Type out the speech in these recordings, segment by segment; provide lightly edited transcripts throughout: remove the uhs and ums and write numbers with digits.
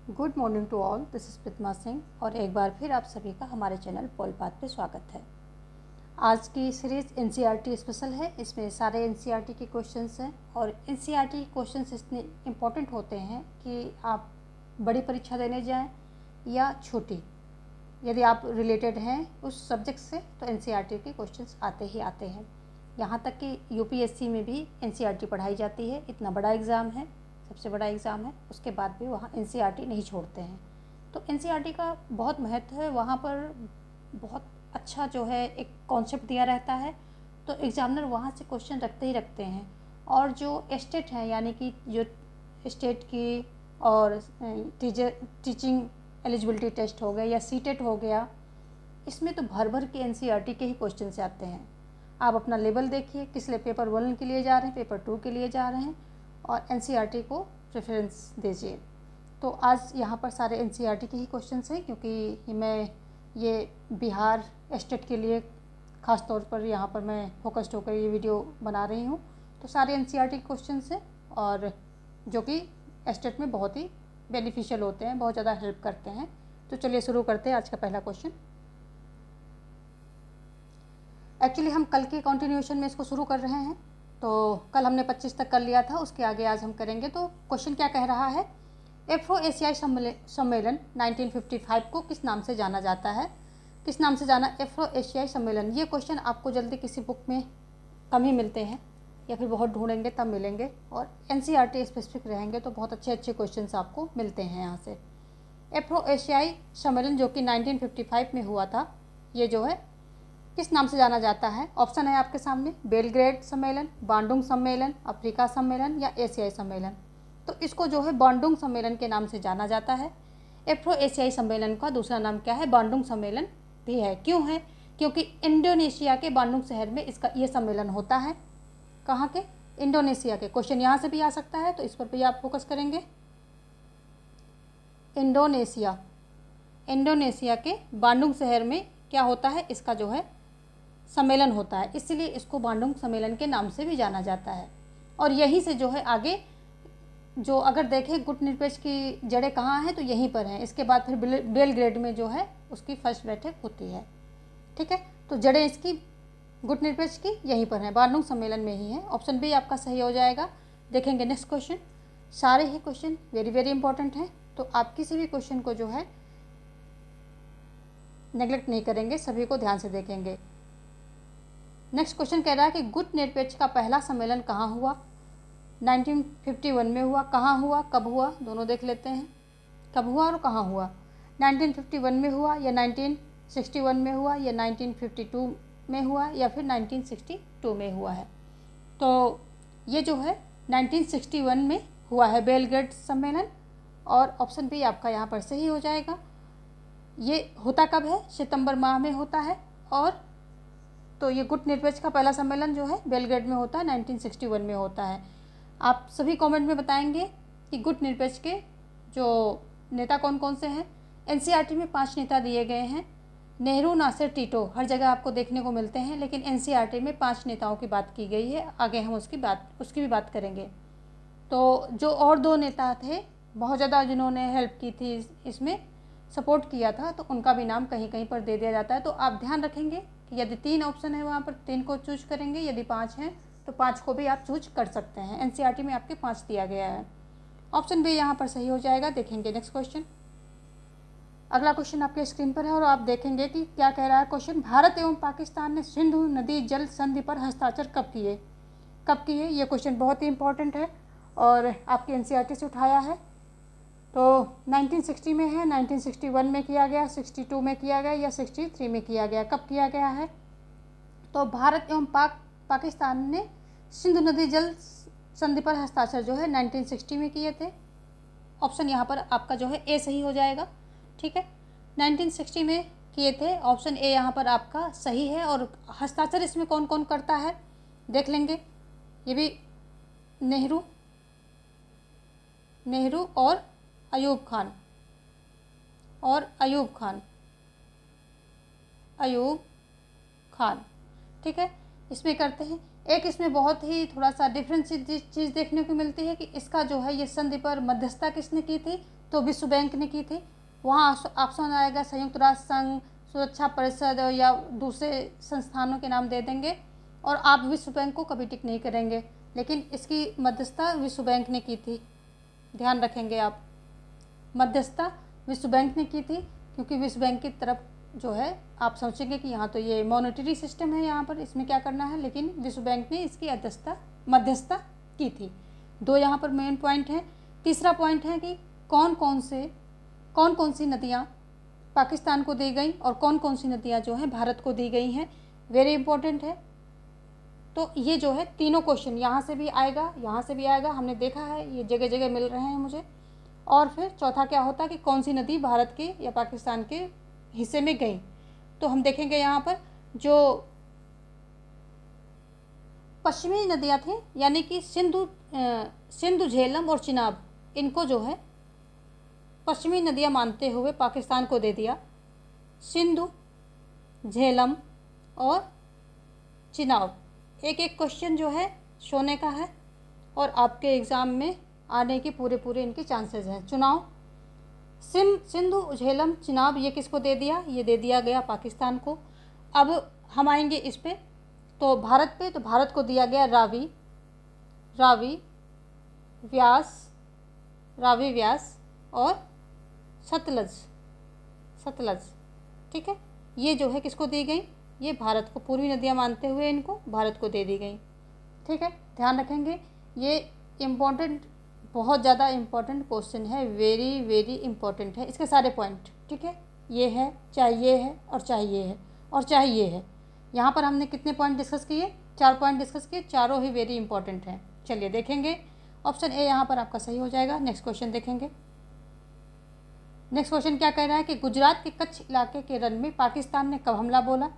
Good morning to all, this is Pritma Singh और एक बार फिर आप सभी का हमारे चैनल पोलपाथ पे स्वागत है। आज की सीरीज़ एनसीईआरटी स्पेशल है। इसमें सारे एनसीईआरटी के क्वेश्चंस हैं और एनसीईआरटी के क्वेश्चंस इतने इम्पोर्टेंट होते हैं कि आप बड़ी परीक्षा देने जाएं या छोटी, यदि आप रिलेटेड हैं उस सब्जेक्ट से तो एनसीईआरटी के क्वेश्चंस आते ही आते हैं। यहाँ तक कि यूपीएससी में भी एनसीईआरटी पढ़ाई जाती है। इतना बड़ा एग्ज़ाम है, सबसे बड़ा एग्ज़ाम है, उसके बाद भी वहाँ एनसीईआरटी नहीं छोड़ते हैं। तो एनसीईआरटी का बहुत महत्व है। वहाँ पर बहुत अच्छा जो है एक कॉन्सेप्ट दिया रहता है, तो एग्ज़ामिनर वहाँ से क्वेश्चन रखते ही रखते हैं। और जो स्टेट हैं, यानी कि जो स्टेट की और टीचिंग एलिजिबिलिटी टेस्ट हो गया या सीटेट हो गया, इसमें तो भर भर के एनसीईआरटी के ही क्वेश्चन से आते हैं। आप अपना लेवल देखिए, किस लिए पेपर 1 के लिए जा रहे हैं, पेपर 2 के लिए जा रहे हैं, और एनसीईआरटी को प्रेफरेंस दीजिए। तो आज यहाँ पर सारे एनसीईआरटी के ही क्वेश्चंस हैं, क्योंकि मैं ये बिहार स्टेट के लिए ख़ास तौर पर यहाँ पर मैं फोकस्ड होकर ये वीडियो बना रही हूँ। तो सारे एनसीईआरटी के क्वेश्चंस हैं और जो कि स्टेट में बहुत ही बेनिफिशियल होते हैं, बहुत ज़्यादा हेल्प करते हैं। तो चलिए शुरू करते हैं आज का पहला क्वेश्चन। एक्चुअली हम कल के कंटिन्यूएशन में इसको शुरू कर रहे हैं। तो कल हमने 25 तक कर लिया था, उसके आगे आज हम करेंगे। तो क्वेश्चन क्या कह रहा है, एफ्रो एशियाई सम्मेलन 1955 को किस नाम से जाना जाता है? किस नाम से जाना एफ्रो एशियाई सम्मेलन? ये क्वेश्चन आपको जल्दी किसी बुक में कम ही मिलते हैं या फिर बहुत ढूंढेंगे तब मिलेंगे, और एनसीईआरटी स्पेसिफिक रहेंगे तो बहुत अच्छे अच्छे क्वेश्चन आपको मिलते हैं यहाँ से। एफ्रो एशियाई सम्मेलन जो कि 1955 में हुआ था, ये जो है किस नाम से जाना जाता है? ऑप्शन है आपके सामने, बेलग्रेड सम्मेलन, बांडुंग सम्मेलन, अफ्रीका सम्मेलन या एशियाई सम्मेलन। तो इसको जो है बांडुंग सम्मेलन के नाम से जाना जाता है। एफ्रो एशियाई सम्मेलन का दूसरा नाम क्या है? बांडुंग सम्मेलन भी है। क्यों है? क्योंकि इंडोनेशिया के बांडुंग शहर में इसका ये सम्मेलन होता है। कहाँ के? इंडोनेशिया के। क्वेश्चन यहाँ से भी आ सकता है, तो इस पर भी आप फोकस करेंगे। इंडोनेशिया के बांडुंग शहर में क्या होता है? इसका जो है सम्मेलन होता है, इसलिए इसको बांडुंग सम्मेलन के नाम से भी जाना जाता है। और यहीं से जो है आगे जो अगर देखें गुटनिरपेक्ष की जड़ें कहाँ हैं, तो यहीं पर हैं। इसके बाद फिर बेलग्रेड में जो है उसकी फर्स्ट बैठक होती है। ठीक है, तो जड़ें इसकी गुटनिरपेक्ष की यहीं पर हैं, बांडुंग सम्मेलन में ही है। ऑप्शन बी आपका सही हो जाएगा। देखेंगे नेक्स्ट क्वेश्चन। सारे ही क्वेश्चन वेरी वेरी इंपॉर्टेंट हैं, तो आप किसी भी क्वेश्चन को जो है नेग्लेक्ट नहीं करेंगे, सभी को ध्यान से देखेंगे। नेक्स्ट क्वेश्चन कह रहा है कि गुटनिरपेक्ष का पहला सम्मेलन कहाँ हुआ? 1951 में हुआ। कहाँ हुआ, कब हुआ, दोनों देख लेते हैं। कब हुआ और कहाँ हुआ? 1951 में हुआ या 1961 में हुआ या 1952 में हुआ या फिर 1962 में हुआ है? तो ये जो है 1961 में हुआ है बेलग्रेड सम्मेलन, और ऑप्शन बी आपका यहाँ पर सही हो जाएगा। ये होता कब है? सितंबर माह में होता है। और तो ये गुटनिरपेक्ष का पहला सम्मेलन जो है बेलग्रेड में होता है, 1961 में होता है। आप सभी कमेंट में बताएंगे कि गुटनिरपेक्ष के जो नेता कौन कौन से हैं। एनसीईआरटी में 5 नेता दिए गए हैं। नेहरू, नासिर, टीटो हर जगह आपको देखने को मिलते हैं, लेकिन एनसीईआरटी में 5 नेताओं की बात की गई है। आगे हम उसकी भी बात करेंगे। तो जो और 2 नेता थे बहुत ज़्यादा, जिन्होंने हेल्प की थी, इसमें सपोर्ट किया था, तो उनका भी नाम कहीं कहीं पर दे दिया जाता है। तो आप ध्यान रखेंगे कि यदि 3 ऑप्शन है वहाँ पर 3 को चूज करेंगे, यदि 5 हैं तो 5 को भी आप चूज कर सकते हैं। एनसीईआरटी में आपके 5 दिया गया है। ऑप्शन भी यहाँ पर सही हो जाएगा। देखेंगे नेक्स्ट क्वेश्चन। अगला क्वेश्चन आपके स्क्रीन पर है और आप देखेंगे कि क्या कह रहा है क्वेश्चन। भारत एवं पाकिस्तान ने सिंधु नदी जल संधि पर हस्ताक्षर कब किए? कब किए? ये क्वेश्चन बहुत ही इंपॉर्टेंट है और आपकी एनसीईआरटी से उठाया है। तो 1960 में है, 1961 में किया गया, 62 में किया गया या 63 में किया गया? कब किया गया है? तो भारत एवं पाकिस्तान ने सिंधु नदी जल संधि पर हस्ताक्षर जो है 1960 में किए थे। ऑप्शन यहाँ पर आपका जो है ए सही हो जाएगा। ठीक है, 1960 में किए थे। ऑप्शन ए यहाँ पर आपका सही है। और हस्ताक्षर इसमें कौन कौन करता है देख लेंगे। ये भी नेहरू और अयूब खान। ठीक है, इसमें करते हैं। एक इसमें बहुत ही थोड़ा सा डिफरेंट चीज़ देखने को मिलती है कि इसका जो है ये संधि पर मध्यस्थता किसने की थी, तो विश्व बैंक ने की थी। वहाँ ऑप्शन आएगा संयुक्त राष्ट्र संघ, सुरक्षा परिषद या दूसरे संस्थानों के नाम दे देंगे और आप विश्व बैंक को कभी टिक नहीं करेंगे, लेकिन इसकी मध्यस्थता विश्व बैंक ने की थी, ध्यान रखेंगे आप। मध्यस्थता विश्व बैंक ने की थी, क्योंकि विश्व बैंक की तरफ जो है आप सोचेंगे कि यहाँ तो ये मॉनेटरी सिस्टम है, यहाँ पर इसमें क्या करना है, लेकिन विश्व बैंक ने इसकी मध्यस्थता की थी। दो यहाँ पर मेन पॉइंट हैं। तीसरा पॉइंट है कि कौन कौन सी नदियाँ पाकिस्तान को दी गई और कौन कौन सी नदियाँ जो हैं भारत को दी गई हैं, वेरी इंपॉर्टेंट है। तो ये जो है तीनों क्वेश्चन यहाँ से भी आएगा, यहाँ से भी आएगा, हमने देखा है ये जगह जगह मिल रहे हैं मुझे। और फिर चौथा क्या होता है कि कौन सी नदी भारत के या पाकिस्तान के हिस्से में गई। तो हम देखेंगे यहाँ पर जो पश्चिमी नदियाँ थी, यानी कि सिंधु, झेलम और चिनाब, इनको जो है पश्चिमी नदियाँ मानते हुए पाकिस्तान को दे दिया। सिंधु, झेलम और चिनाब, एक एक क्वेश्चन जो है सोने का है और आपके एग्ज़ाम में आने के पूरे इनके चांसेस हैं। चुनाव सिंधु, झेलम, चिनाब, ये किसको दे दिया, ये दे दिया गया पाकिस्तान को। अब हम आएंगे इस पे, तो भारत पे, तो भारत को दिया गया रावी, व्यास और सतलज, ठीक है। ये जो है किसको दी गई, ये भारत को, पूर्वी नदियाँ मानते हुए इनको भारत को दे दी गई, ठीक है। ध्यान रखेंगे, ये इम्पोर्टेंट, बहुत ज़्यादा इम्पोर्टेंट क्वेश्चन है, वेरी इंपॉर्टेंट है, इसके सारे पॉइंट, ठीक है। ये है, चाहे ये है और चाहे ये है और चाहे ये है। यहाँ पर हमने कितने पॉइंट डिस्कस किए, 4 पॉइंट डिस्कस किए, चारों ही वेरी इंपॉर्टेंट हैं। चलिए देखेंगे, ऑप्शन ए यहाँ पर आपका सही हो जाएगा। नेक्स्ट क्वेश्चन देखेंगे। नेक्स्ट क्वेश्चन क्या कह रहा है कि गुजरात के कच्छ इलाके के रन में पाकिस्तान ने कब हमला बोला,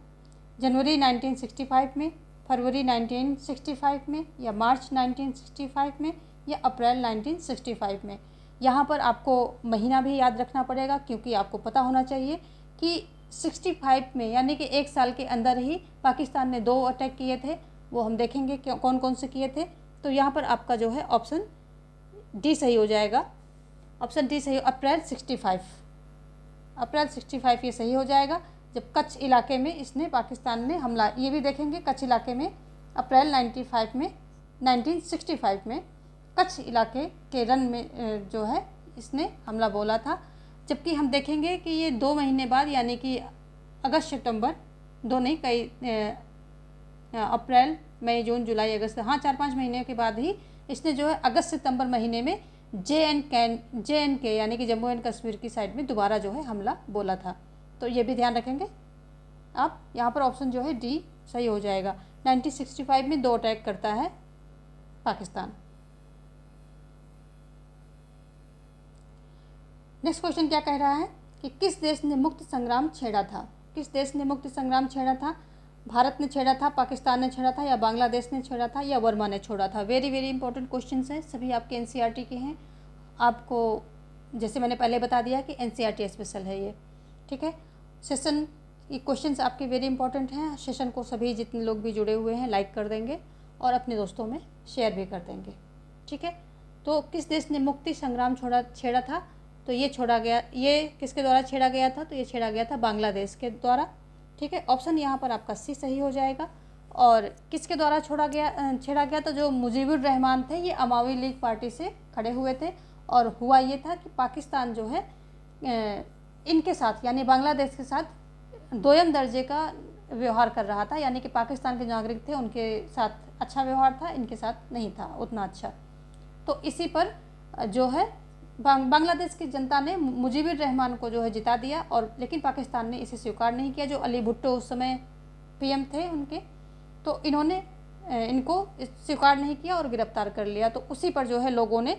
जनवरी 1965 में, फरवरी 1965 में, या मार्च 1965 में, या अप्रैल 1965 में। यहाँ पर आपको महीना भी याद रखना पड़ेगा, क्योंकि आपको पता होना चाहिए कि 65 में, यानी कि 1 साल के अंदर ही पाकिस्तान ने 2 अटैक किए थे। वो हम देखेंगे कौन कौन से किए थे। तो यहाँ पर आपका जो है ऑप्शन डी सही हो जाएगा, ऑप्शन डी सही, अप्रैल 65 ये सही हो जाएगा, जब कच्छ इलाके में इसने पाकिस्तान ने हमला, ये भी देखेंगे कच्छ इलाके में अप्रैल 1965 में कच्छ इलाके के रन में जो है इसने हमला बोला था। जबकि हम देखेंगे कि ये 2 महीने बाद, यानी कि अगस्त सितंबर, 2 नहीं, कई अप्रैल, मई, जून, जुलाई, अगस्त, हाँ 4-5 महीने के बाद ही इसने जो है अगस्त सितंबर महीने में JNK यानी कि जम्मू एंड कश्मीर की साइड में दोबारा जो है हमला बोला था। तो ये भी ध्यान रखेंगे आप। यहाँ पर ऑप्शन जो है डी सही हो जाएगा। 1965 में 2 अटैक करता है पाकिस्तान। नेक्स्ट क्वेश्चन क्या कह रहा है कि किस देश ने मुक्ति संग्राम छेड़ा था, किस देश ने मुक्ति संग्राम छेड़ा था, भारत ने छेड़ा था, पाकिस्तान ने छेड़ा था, या बांग्लादेश ने छेड़ा था, या वर्मा ने छोड़ा था। वेरी इंपॉर्टेंट क्वेश्चंस हैं, सभी आपके NCERT के हैं। आपको जैसे मैंने पहले बता दिया कि NCERT स्पेशल है ये, ठीक है। सेशन ये क्वेश्चंस आपके वेरी इंपॉर्टेंट हैं। सेशन को सभी जितने लोग भी जुड़े हुए हैं लाइक कर देंगे और अपने दोस्तों में शेयर भी कर देंगे, ठीक है। तो किस देश ने मुक्ति संग्राम छेड़ा था, तो ये छोड़ा गया, ये किसके द्वारा छेड़ा गया था, तो ये छेड़ा गया था बांग्लादेश के द्वारा, ठीक है। ऑप्शन यहाँ पर आपका सी सही हो जाएगा। और किसके द्वारा छेड़ा गया, तो जो मुजीबुर रहमान थे, ये अवामी लीग पार्टी से खड़े हुए थे। और हुआ ये था कि पाकिस्तान जो है इनके साथ, यानी बांग्लादेश के साथ दोयम दर्जे का व्यवहार कर रहा था, यानी कि पाकिस्तान के नागरिक थे उनके साथ अच्छा व्यवहार था, इनके साथ नहीं था उतना अच्छा। तो इसी पर जो है बांग्लादेश की जनता ने मुजीबुर रहमान को जो है जिता दिया, और लेकिन पाकिस्तान ने इसे स्वीकार नहीं किया। जो अली भुट्टो उस समय PM थे उनके, तो इन्होंने इनको स्वीकार नहीं किया और गिरफ्तार कर लिया। तो उसी पर जो है लोगों ने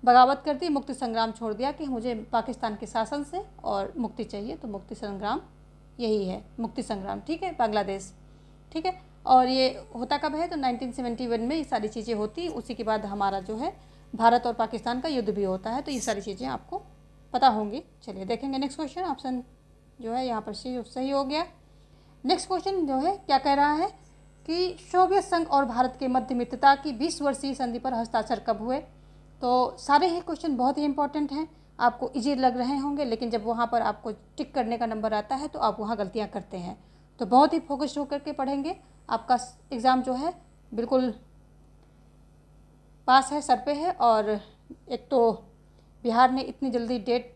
बगावत कर दी, मुक्ति संग्राम छोड़ दिया कि मुझे पाकिस्तान के शासन से और मुक्ति चाहिए। तो मुक्ति संग्राम यही है, मुक्ति संग्राम, ठीक है, बांग्लादेश, ठीक है। और ये होता कब है, तो 1971 में ये सारी चीज़ें होती। उसी के बाद हमारा जो है भारत और पाकिस्तान का युद्ध भी होता है। तो ये सारी चीज़ें आपको पता होंगी। चलिए देखेंगे नेक्स्ट क्वेश्चन। ऑप्शन जो है यहाँ पर सही हो गया। नेक्स्ट क्वेश्चन जो है क्या कह रहा है कि सोवियत संघ और भारत के मध्य मित्रता की 20 वर्षीय संधि पर हस्ताक्षर कब हुए। तो सारे ही क्वेश्चन बहुत ही इंपॉर्टेंट हैं, आपको इजी लग रहे होंगे, लेकिन जब वहाँ पर आपको टिक करने का नंबर आता है तो आप वहाँ गलतियाँ करते हैं। तो बहुत ही फोकस्ड होकर के पढ़ेंगे, आपका एग्ज़ाम जो है बिल्कुल पास है, सर पे है। और एक तो बिहार ने इतनी जल्दी डेट,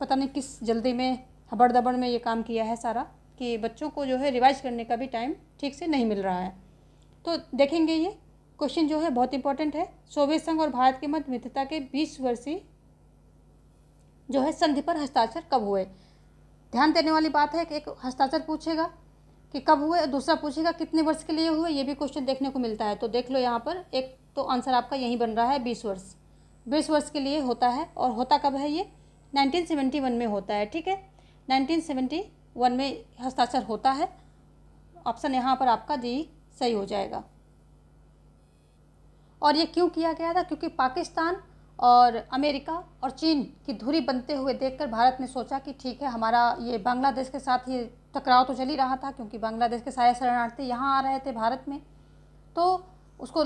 पता नहीं किस जल्दी में, हबड़ दबड़ में ये काम किया है सारा, कि बच्चों को जो है रिवाइज करने का भी टाइम ठीक से नहीं मिल रहा है। तो देखेंगे ये क्वेश्चन जो है बहुत इंपॉर्टेंट है। सोवियत संघ और भारत के मध्य मित्रता के 20 वर्षीय जो है संधि पर हस्ताक्षर कब हुए। ध्यान देने वाली बात है कि एक हस्ताक्षर पूछेगा कि कब हुए, और दूसरा पूछेगा कितने वर्ष के लिए हुए, ये भी क्वेश्चन देखने को मिलता है। तो देख लो यहाँ पर, एक तो आंसर आपका यही बन रहा है 20 वर्ष, 20 वर्ष के लिए होता है। और होता कब है ये, 1971 में होता है, ठीक है, 1971 में हस्ताक्षर होता है। ऑप्शन यहाँ पर आपका डी सही हो जाएगा। और ये क्यों किया गया था, क्योंकि पाकिस्तान और अमेरिका और चीन की धुरी बनते हुए देखकर भारत ने सोचा कि ठीक है, हमारा ये बांग्लादेश के साथ ये टकराव तो चल ही रहा था, क्योंकि बांग्लादेश के सारे शरणार्थी यहाँ आ रहे थे भारत में, तो उसको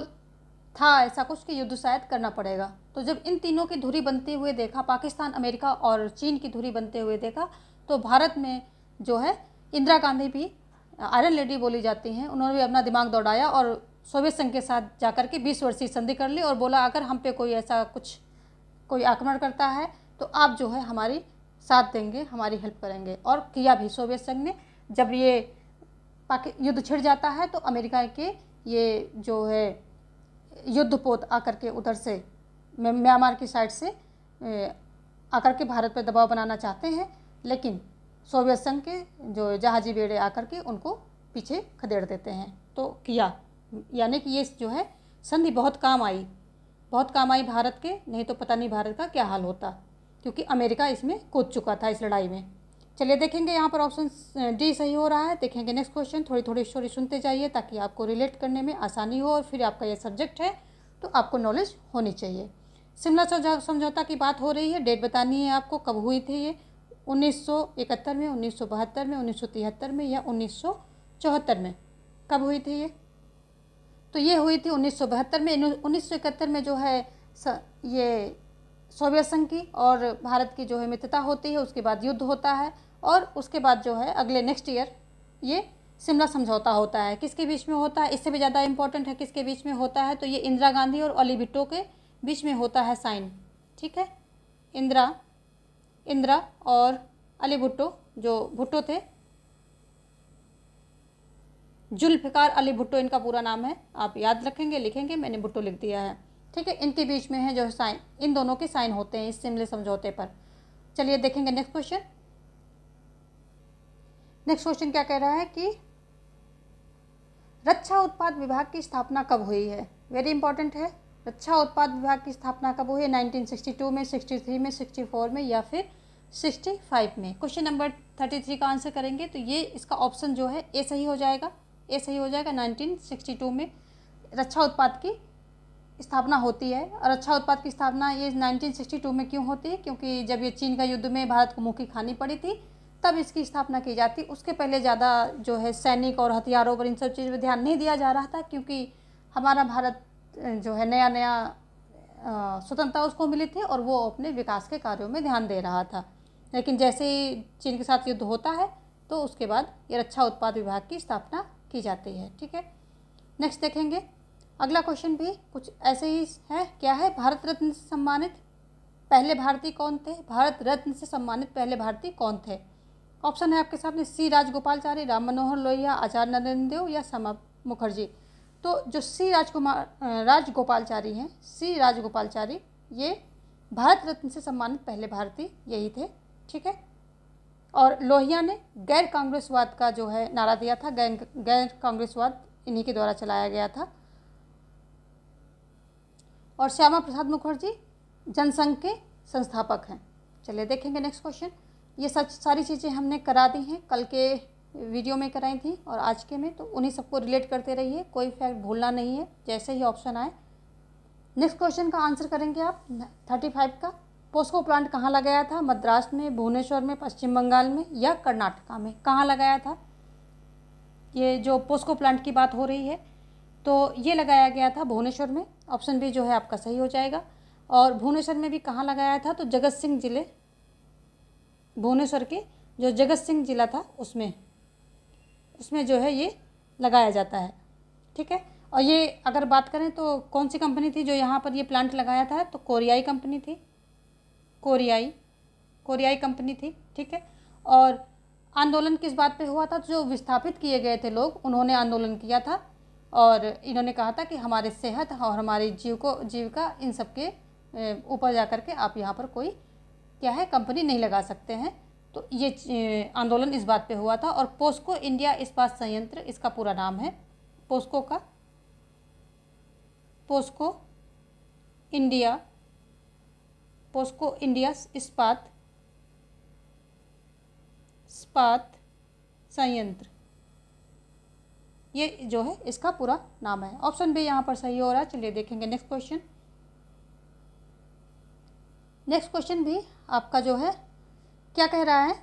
था ऐसा कुछ कि युद्ध शायद करना पड़ेगा। तो जब इन तीनों की धुरी बनते हुए देखा, पाकिस्तान, अमेरिका और चीन की धुरी बनते हुए देखा, तो भारत में जो है इंदिरा गांधी भी आयरन लेडी बोली जाती हैं, उन्होंने भी अपना दिमाग दौड़ाया और सोवियत संघ के साथ जाकर के 20 वर्षीय संधि कर ली और बोला अगर हम पे कोई ऐसा कुछ कोई आक्रमण करता है तो आप जो है हमारी साथ देंगे, हमारी हेल्प करेंगे। और किया भी सोवियत संघ ने। जब ये युद्ध छिड़ जाता है तो अमेरिका के ये जो है युद्धपोत आकर के उधर से म्यांमार की साइड से आकर के भारत पर दबाव बनाना चाहते हैं, लेकिन सोवियत संघ के जो जहाजी बेड़े आकर के उनको पीछे खदेड़ देते हैं। तो किया, यानी कि ये जो है संधि बहुत काम आई, बहुत काम आई भारत के, नहीं तो पता नहीं भारत का क्या हाल होता, क्योंकि अमेरिका इसमें कूद चुका था इस लड़ाई में। चलिए देखेंगे यहाँ पर ऑप्शन डी सही हो रहा है। देखेंगे नेक्स्ट क्वेश्चन, थोड़ी थोड़ी स्टोरी सुनते जाइए ताकि आपको रिलेट करने में आसानी हो, और फिर आपका ये सब्जेक्ट है तो आपको नॉलेज होनी चाहिए। शिमला समझौता की बात हो रही है, डेट बतानी है आपको, कब हुई थी ये, 1971 में, 1972 में, 1973 में या 1974 में, कब हुई थी ये। तो ये हुई थी 1972 में। 1971 में जो है ये सोवियत संघ की और भारत की जो है मित्रता होती है, उसके बाद युद्ध होता है, और उसके बाद जो है अगले नेक्स्ट ईयर ये शिमला समझौता होता है। किसके बीच में होता है, इससे भी ज़्यादा इंपॉर्टेंट है किसके बीच में होता है, तो ये इंदिरा गांधी और अली भुट्टो के बीच में होता है साइन, ठीक है। इंदिरा और अली भुट्टो, जो भुट्टो थे, जुल्फ़िकार अली भुट्टो इनका पूरा नाम है, आप याद रखेंगे, लिखेंगे, मैंने भुट्टो लिख दिया है, ठीक है। इनके बीच में है जो साइन, इन दोनों के साइन होते हैं इस शिमला समझौते पर। चलिए देखेंगे नेक्स्ट क्वेश्चन। नेक्स्ट क्वेश्चन क्या कह रहा है कि रक्षा उत्पाद विभाग की स्थापना कब हुई है। वेरी इंपॉर्टेंट है, रक्षा उत्पाद विभाग की स्थापना कब हुई है, 1962 में, 63 में, 64 में या फिर 65 में। क्वेश्चन नंबर 33 का आंसर करेंगे तो ये इसका ऑप्शन जो है ए सही हो जाएगा, ए सही हो जाएगा। 1962 में रक्षा उत्पाद की स्थापना होती है। और रक्षा उत्पाद की स्थापना ये 1962 में क्यों होती है, क्योंकि जब ये चीन का युद्ध में भारत को मुँह की खानी पड़ी थी तब इसकी स्थापना की जाती। उसके पहले ज़्यादा जो है सैनिक और हथियारों पर, इन सब चीज़ पर ध्यान नहीं दिया जा रहा था, क्योंकि हमारा भारत जो है नया नया स्वतंत्रता उसको मिली थी और वो अपने विकास के कार्यों में ध्यान दे रहा था। लेकिन जैसे ही चीन के साथ युद्ध होता है तो उसके बाद ये रक्षा उत्पाद विभाग की स्थापना की जाती है, ठीक है। नेक्स्ट देखेंगे, अगला क्वेश्चन भी कुछ ऐसे ही है। क्या है, भारत रत्न से सम्मानित पहले भारतीय कौन थे। भारत रत्न से सम्मानित पहले भारतीय कौन थे। ऑप्शन है आपके सामने, सी राजगोपालचारी, राम मनोहर लोहिया, आचार्य नरेंद्र देव या श्यामा मुखर्जी। तो जो सी राजगोपालचारी हैं, सी राजगोपालचारी, ये भारत रत्न से सम्मानित पहले भारतीय यही थे, ठीक है। और लोहिया ने गैर कांग्रेसवाद का जो है नारा दिया था, गैर कांग्रेसवाद इन्हीं के द्वारा चलाया गया था। और श्यामा प्रसाद मुखर्जी जनसंघ के संस्थापक हैं। चलिए देखेंगे नेक्स्ट क्वेश्चन। ये सारी चीज़ें हमने करा दी हैं, कल के वीडियो में कराई थी और आज के में, तो उन्हीं सबको रिलेट करते रहिए, कोई फैक्ट भूलना नहीं है जैसे ही ऑप्शन आए। नेक्स्ट क्वेश्चन का आंसर करेंगे आप 35 का। पोस्को प्लांट कहाँ लगाया था, मद्रास में, भुवनेश्वर में, पश्चिम बंगाल में या कर्नाटका में, कहाँ लगाया था। ये जो पोस्को प्लांट की बात हो रही है, तो ये लगाया गया था भुवनेश्वर में। ऑप्शन बी जो है आपका सही हो जाएगा। और भुवनेश्वर में भी कहाँ लगाया था, तो जगत सिंह जिले, भुवनेश्वर के जो जगत सिंह जिला था उसमें जो है ये लगाया जाता है। ठीक है। और ये अगर बात करें तो कौन सी कंपनी थी जो यहाँ पर ये प्लांट लगाया था, तो कोरियाई कंपनी थी, कोरियाई कंपनी थी। ठीक है। और आंदोलन किस बात पे हुआ था, तो जो विस्थापित किए गए थे लोग, उन्होंने आंदोलन किया था और इन्होंने कहा था कि हमारे सेहत और हमारी जीविका इन सब के ऊपर जा कर के आप यहाँ पर कोई क्या है कंपनी नहीं लगा सकते हैं। तो ये आंदोलन इस बात पे हुआ था। और पोस्को इंडिया इस्पात संयंत्र इसका पूरा नाम है, पोस्को इंडिया इस्पात संयंत्र, ये जो है इसका पूरा नाम है। ऑप्शन बी यहाँ पर सही हो रहा है। चलिए देखेंगे नेक्स्ट क्वेश्चन भी आपका जो है क्या कह रहा है,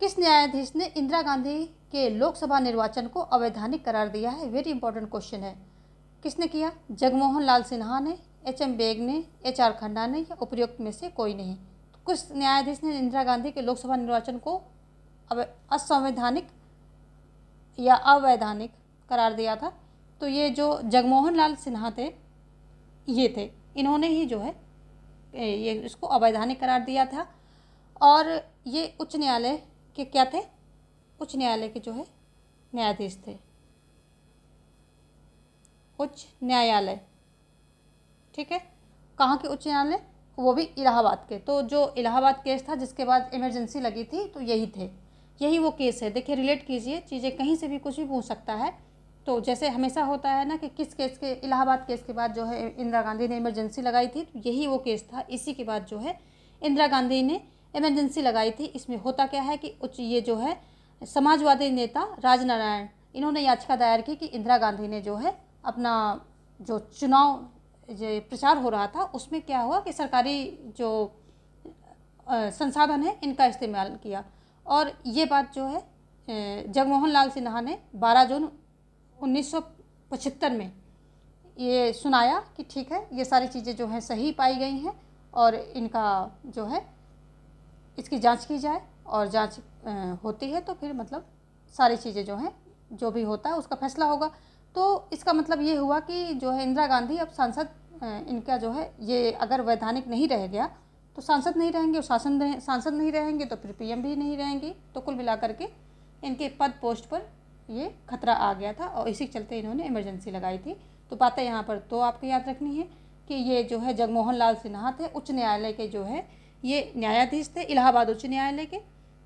किस न्यायाधीश ने इंदिरा गांधी के लोकसभा निर्वाचन को अवैधानिक करार दिया है। वेरी इंपॉर्टेंट क्वेश्चन है। किसने किया, जगमोहन लाल सिन्हा ने, एच.एम. बेग ने, एच.आर. खन्ना ने, या उपयुक्त में से कोई नहीं। तो किस न्यायाधीश ने इंदिरा गांधी के लोकसभा निर्वाचन को असंवैधानिक या अवैधानिक करार दिया था, तो ये जो जगमोहन लाल सिन्हा थे, ये थे, इन्होंने ही जो है ये इसको अवैधानिक करार दिया था। और ये उच्च न्यायालय के क्या थे, उच्च न्यायालय के जो है न्यायाधीश थे, उच्च न्यायालय। ठीक है। कहाँ के उच्च न्यायालय, वो भी इलाहाबाद के। तो जो इलाहाबाद केस था जिसके बाद इमरजेंसी लगी थी, तो यही थे, यही वो केस है। देखिए रिलेट कीजिए, चीज़ें कहीं से भी कुछ भी पूछ सकता है। तो जैसे हमेशा होता है ना कि किस केस के, इलाहाबाद केस के बाद जो है इंदिरा गांधी ने इमरजेंसी लगाई थी, तो यही वो केस था। इसी के बाद जो है इंदिरा गांधी ने इमरजेंसी लगाई थी। इसमें होता क्या है कि ये जो है समाजवादी नेता राजनारायण, इन्होंने याचिका दायर की कि इंदिरा गांधी ने जो है अपना जो चुनाव जो प्रचार हो रहा था उसमें क्या हुआ कि सरकारी जो संसाधन है इनका इस्तेमाल किया। और ये बात जो है जगमोहन लाल सिन्हा ने 12 जून 1975 में ये सुनाया कि ठीक है, ये सारी चीज़ें जो हैं सही पाई गई हैं और इनका जो है इसकी जांच की जाए। और जांच होती है तो फिर मतलब सारी चीज़ें जो हैं, जो भी होता है उसका फैसला होगा। तो इसका मतलब ये हुआ कि जो है इंदिरा गांधी अब सांसद, इनका जो है ये अगर वैधानिक नहीं रह गया तो सांसद नहीं रहेंगे, और सांसद नहीं रहेंगे तो फिर पीएम भी नहीं रहेंगे। तो कुल मिलाकर के इनके पद पोस्ट पर ये खतरा आ गया था और इसी के चलते इन्होंने इमरजेंसी लगाई थी। तो बातें यहाँ पर तो आपको याद रखनी है कि ये जो है जगमोहन लाल सिन्हा थे, उच्च न्यायालय के जो है ये न्यायाधीश थे, इलाहाबाद उच्च न्यायालय के।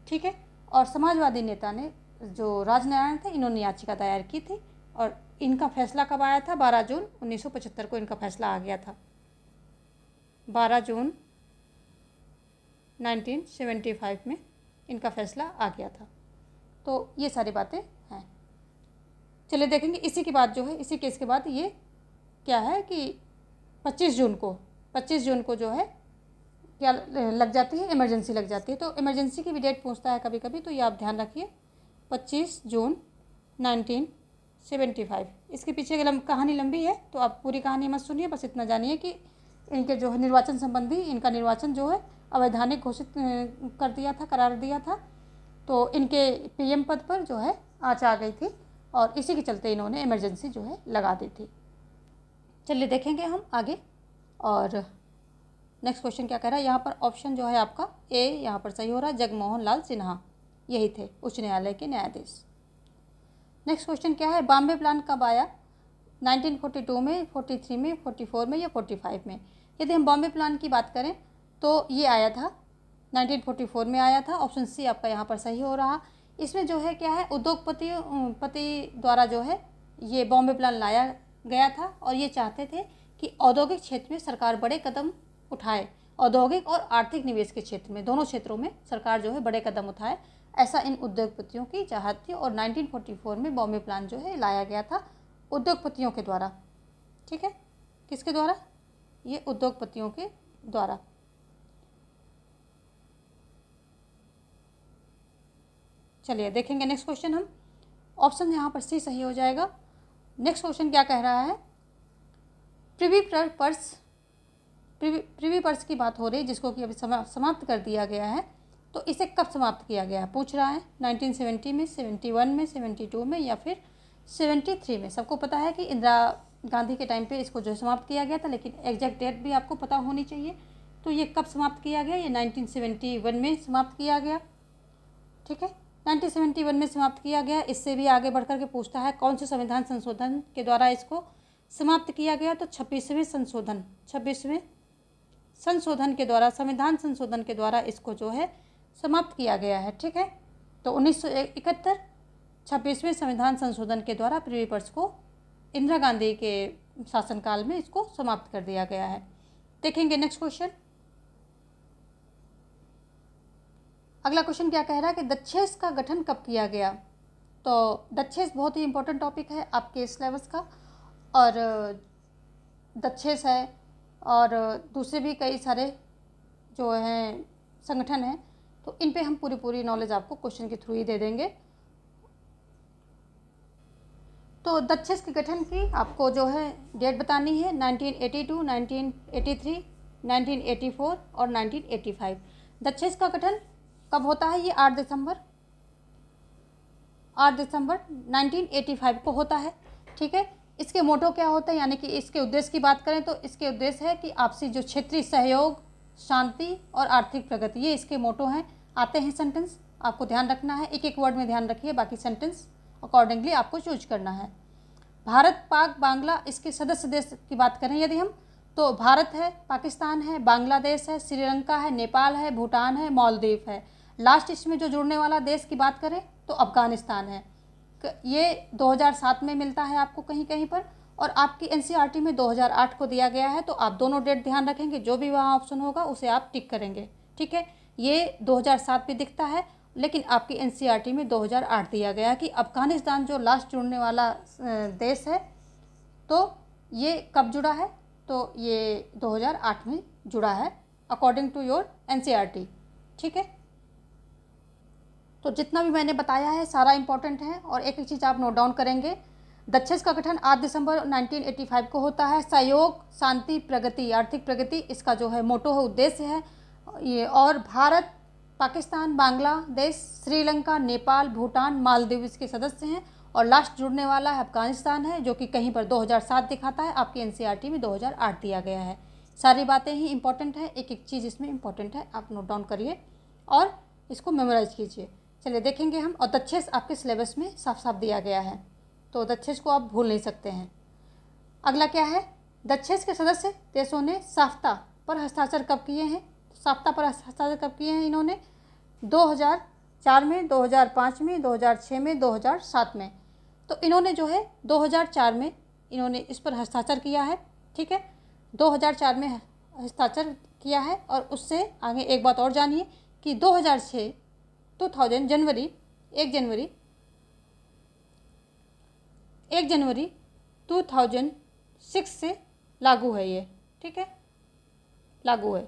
ठीक है। और समाजवादी नेता ने जो राजनारायण थे, इन्होंने याचिका दायर की थी और इनका फैसला कब आया था, 12 जून 1975 को इनका फैसला आ गया था। 12 जून 1975 में इनका फैसला आ गया था। तो ये सारी बातें हैं। चलिए देखेंगे इसी के बाद जो है, इसी केस के बाद ये क्या है कि 25 जून को जो है क्या लग जाती है, इमरजेंसी लग जाती है। तो इमरजेंसी की भी डेट पूछता है कभी कभी, तो ये आप ध्यान रखिए, 25 जून 1975। इसके पीछे कहानी लंबी है तो आप पूरी कहानी मत सुनिए, बस इतना जानिए कि इनके जो है निर्वाचन संबंधी, इनका निर्वाचन जो है अवैधानिक घोषित कर दिया था, करार दिया था। तो इनके पीएम पद पर जो है आँच आ गई थी और इसी के चलते इन्होंने इमरजेंसी जो है लगा दी थी। चलिए देखेंगे हम आगे। और नेक्स्ट क्वेश्चन क्या कह रहा है, यहाँ पर ऑप्शन जो है आपका ए यहाँ पर सही हो रहा है, जगमोहन लाल सिन्हा यही थे उच्च न्यायालय के न्यायाधीश। नेक्स्ट क्वेश्चन क्या है, बॉम्बे प्लान कब आया, 1942 में, 43 में, 44 में या 45 में। यदि हम बॉम्बे प्लान की बात करें तो ये आया था 1944 में आया था। ऑप्शन सी आपका यहाँ पर सही हो रहा। इसमें जो है क्या है, उद्योगपति द्वारा जो है ये बॉम्बे प्लान लाया गया था और ये चाहते थे कि औद्योगिक क्षेत्र में सरकार बड़े कदम उठाए, औद्योगिक और आर्थिक निवेश के क्षेत्र में, दोनों क्षेत्रों में सरकार जो है बड़े कदम उठाए, ऐसा इन उद्योगपतियों की चाहत थी। और 1944 में बॉम्बे प्लान जो है लाया गया था उद्योगपतियों के द्वारा। ठीक है, किसके द्वारा, ये उद्योगपतियों के द्वारा। चलिए देखेंगे नेक्स्ट क्वेश्चन हम। ऑप्शन यहाँ पर सी सही हो जाएगा। नेक्स्ट क्वेश्चन क्या कह रहा है, प्रिवी पर्स की बात हो रही है जिसको कि अभी समाप्त कर दिया गया है, तो इसे कब समाप्त किया गया है पूछ रहा है। 1970 में, 71 में, 72 में या फिर 73 में। सबको पता है कि इंदिरा गांधी के टाइम पे इसको जो समाप्त किया गया था, लेकिन एग्जैक्ट डेट भी आपको पता होनी चाहिए। तो ये कब समाप्त किया गया, ये 1971 में समाप्त किया गया। ठीक है, 1971 में समाप्त किया गया। इससे भी आगे बढ़ कर के पूछता है कौन से संविधान संशोधन के द्वारा इसको समाप्त किया गया, तो 26वें संशोधन के द्वारा, संविधान संशोधन के द्वारा इसको जो है समाप्त किया गया है। ठीक है, तो 1971 26वें संविधान संशोधन के द्वारा प्रिवी पर्स को इंदिरा गांधी के शासनकाल में इसको समाप्त कर दिया गया है। देखेंगे नेक्स्ट क्वेश्चन। अगला क्वेश्चन क्या कह रहा है कि दक्षेस का गठन कब किया गया। तो दक्षेस बहुत ही इंपॉर्टेंट टॉपिक है आपके सिलेबस का, और दक्षेस है और दूसरे भी कई सारे जो हैं संगठन हैं, तो इन पे हम पूरी नॉलेज आपको क्वेश्चन के थ्रू ही दे देंगे। तो दक्षेस के गठन की आपको जो है डेट बतानी है, 1982, 1983, 1984 और 1985। दक्षेस का गठन कब होता है, ये 8 दिसंबर 1985 को होता है। ठीक है, इसके मोटो क्या होता है, यानी कि इसके उद्देश्य की बात करें तो इसके उद्देश्य है कि आपसी जो क्षेत्रीय सहयोग, शांति और आर्थिक प्रगति, ये इसके मोटो हैं। आते हैं सेंटेंस, आपको ध्यान रखना है, एक एक वर्ड में ध्यान रखिए, बाकी सेंटेंस अकॉर्डिंगली आपको चूज करना है। भारत, पाक, बांग्ला, इसके सदस्य देश की बात करें यदि हम, तो भारत है, पाकिस्तान है, बांग्लादेश है, श्रीलंका है, नेपाल है, भूटान है, मालदीव है। लास्ट इसमें जो जुड़ने वाला देश की बात करें तो अफगानिस्तान है। ये 2007 में मिलता है आपको कहीं कहीं पर, और आपकी एनसीईआरटी में 2008 को दिया गया है। तो आप दोनों डेट ध्यान रखेंगे, जो भी वहाँ ऑप्शन होगा उसे आप टिक करेंगे। ठीक है, ये 2007 भी दिखता है, लेकिन आपकी एनसीईआरटी में 2008 दिया गया है कि अफगानिस्तान जो लास्ट जुड़ने वाला देश है, तो ये कब जुड़ा है, तो ये 2008 में जुड़ा है अकॉर्डिंग टू योर एनसीईआरटी। ठीक है, तो जितना भी मैंने बताया है सारा इंपॉर्टेंट है, और एक एक चीज़ आप नोट डाउन करेंगे। दक्षेस का गठन 8 दिसंबर 1985 को होता है। सहयोग, शांति, प्रगति, आर्थिक प्रगति इसका जो है मोटो है, उद्देश्य है ये। और भारत, पाकिस्तान, बांग्लादेश, श्रीलंका, नेपाल, भूटान, मालदीव इसके सदस्य हैं, और लास्ट जुड़ने वाला है अफगानिस्तान है, जो कि कहीं पर 2007 दिखाता है, आपकी एनसीईआरटी में 2008 दिया गया है। सारी बातें ही इंपॉर्टेंट है, एक एक चीज़ इसमें इंपॉर्टेंट है, आप नोट डाउन करिए और इसको मेमोराइज कीजिए। चलिए देखेंगे हम, और दक्षेस आपके सिलेबस में साफ साफ दिया गया है, तो दक्षेस को आप भूल नहीं सकते हैं। अगला क्या है, दक्षेस के सदस्य देशों ने साफ्ता पर हस्ताक्षर कब किए हैं। साफ्ता पर हस्ताक्षर कब किए हैं इन्होंने, 2004 में, 2005 में, 2006 में, 2007 में। तो इन्होंने जो है 2004 में इन्होंने इस पर हस्ताक्षर किया है। ठीक है, 2004 में हस्ताक्षर किया है, और उससे आगे एक बात और जानिए कि 2006 जनवरी 1 जनवरी 2006 से लागू है ये। ठीक है, लागू है।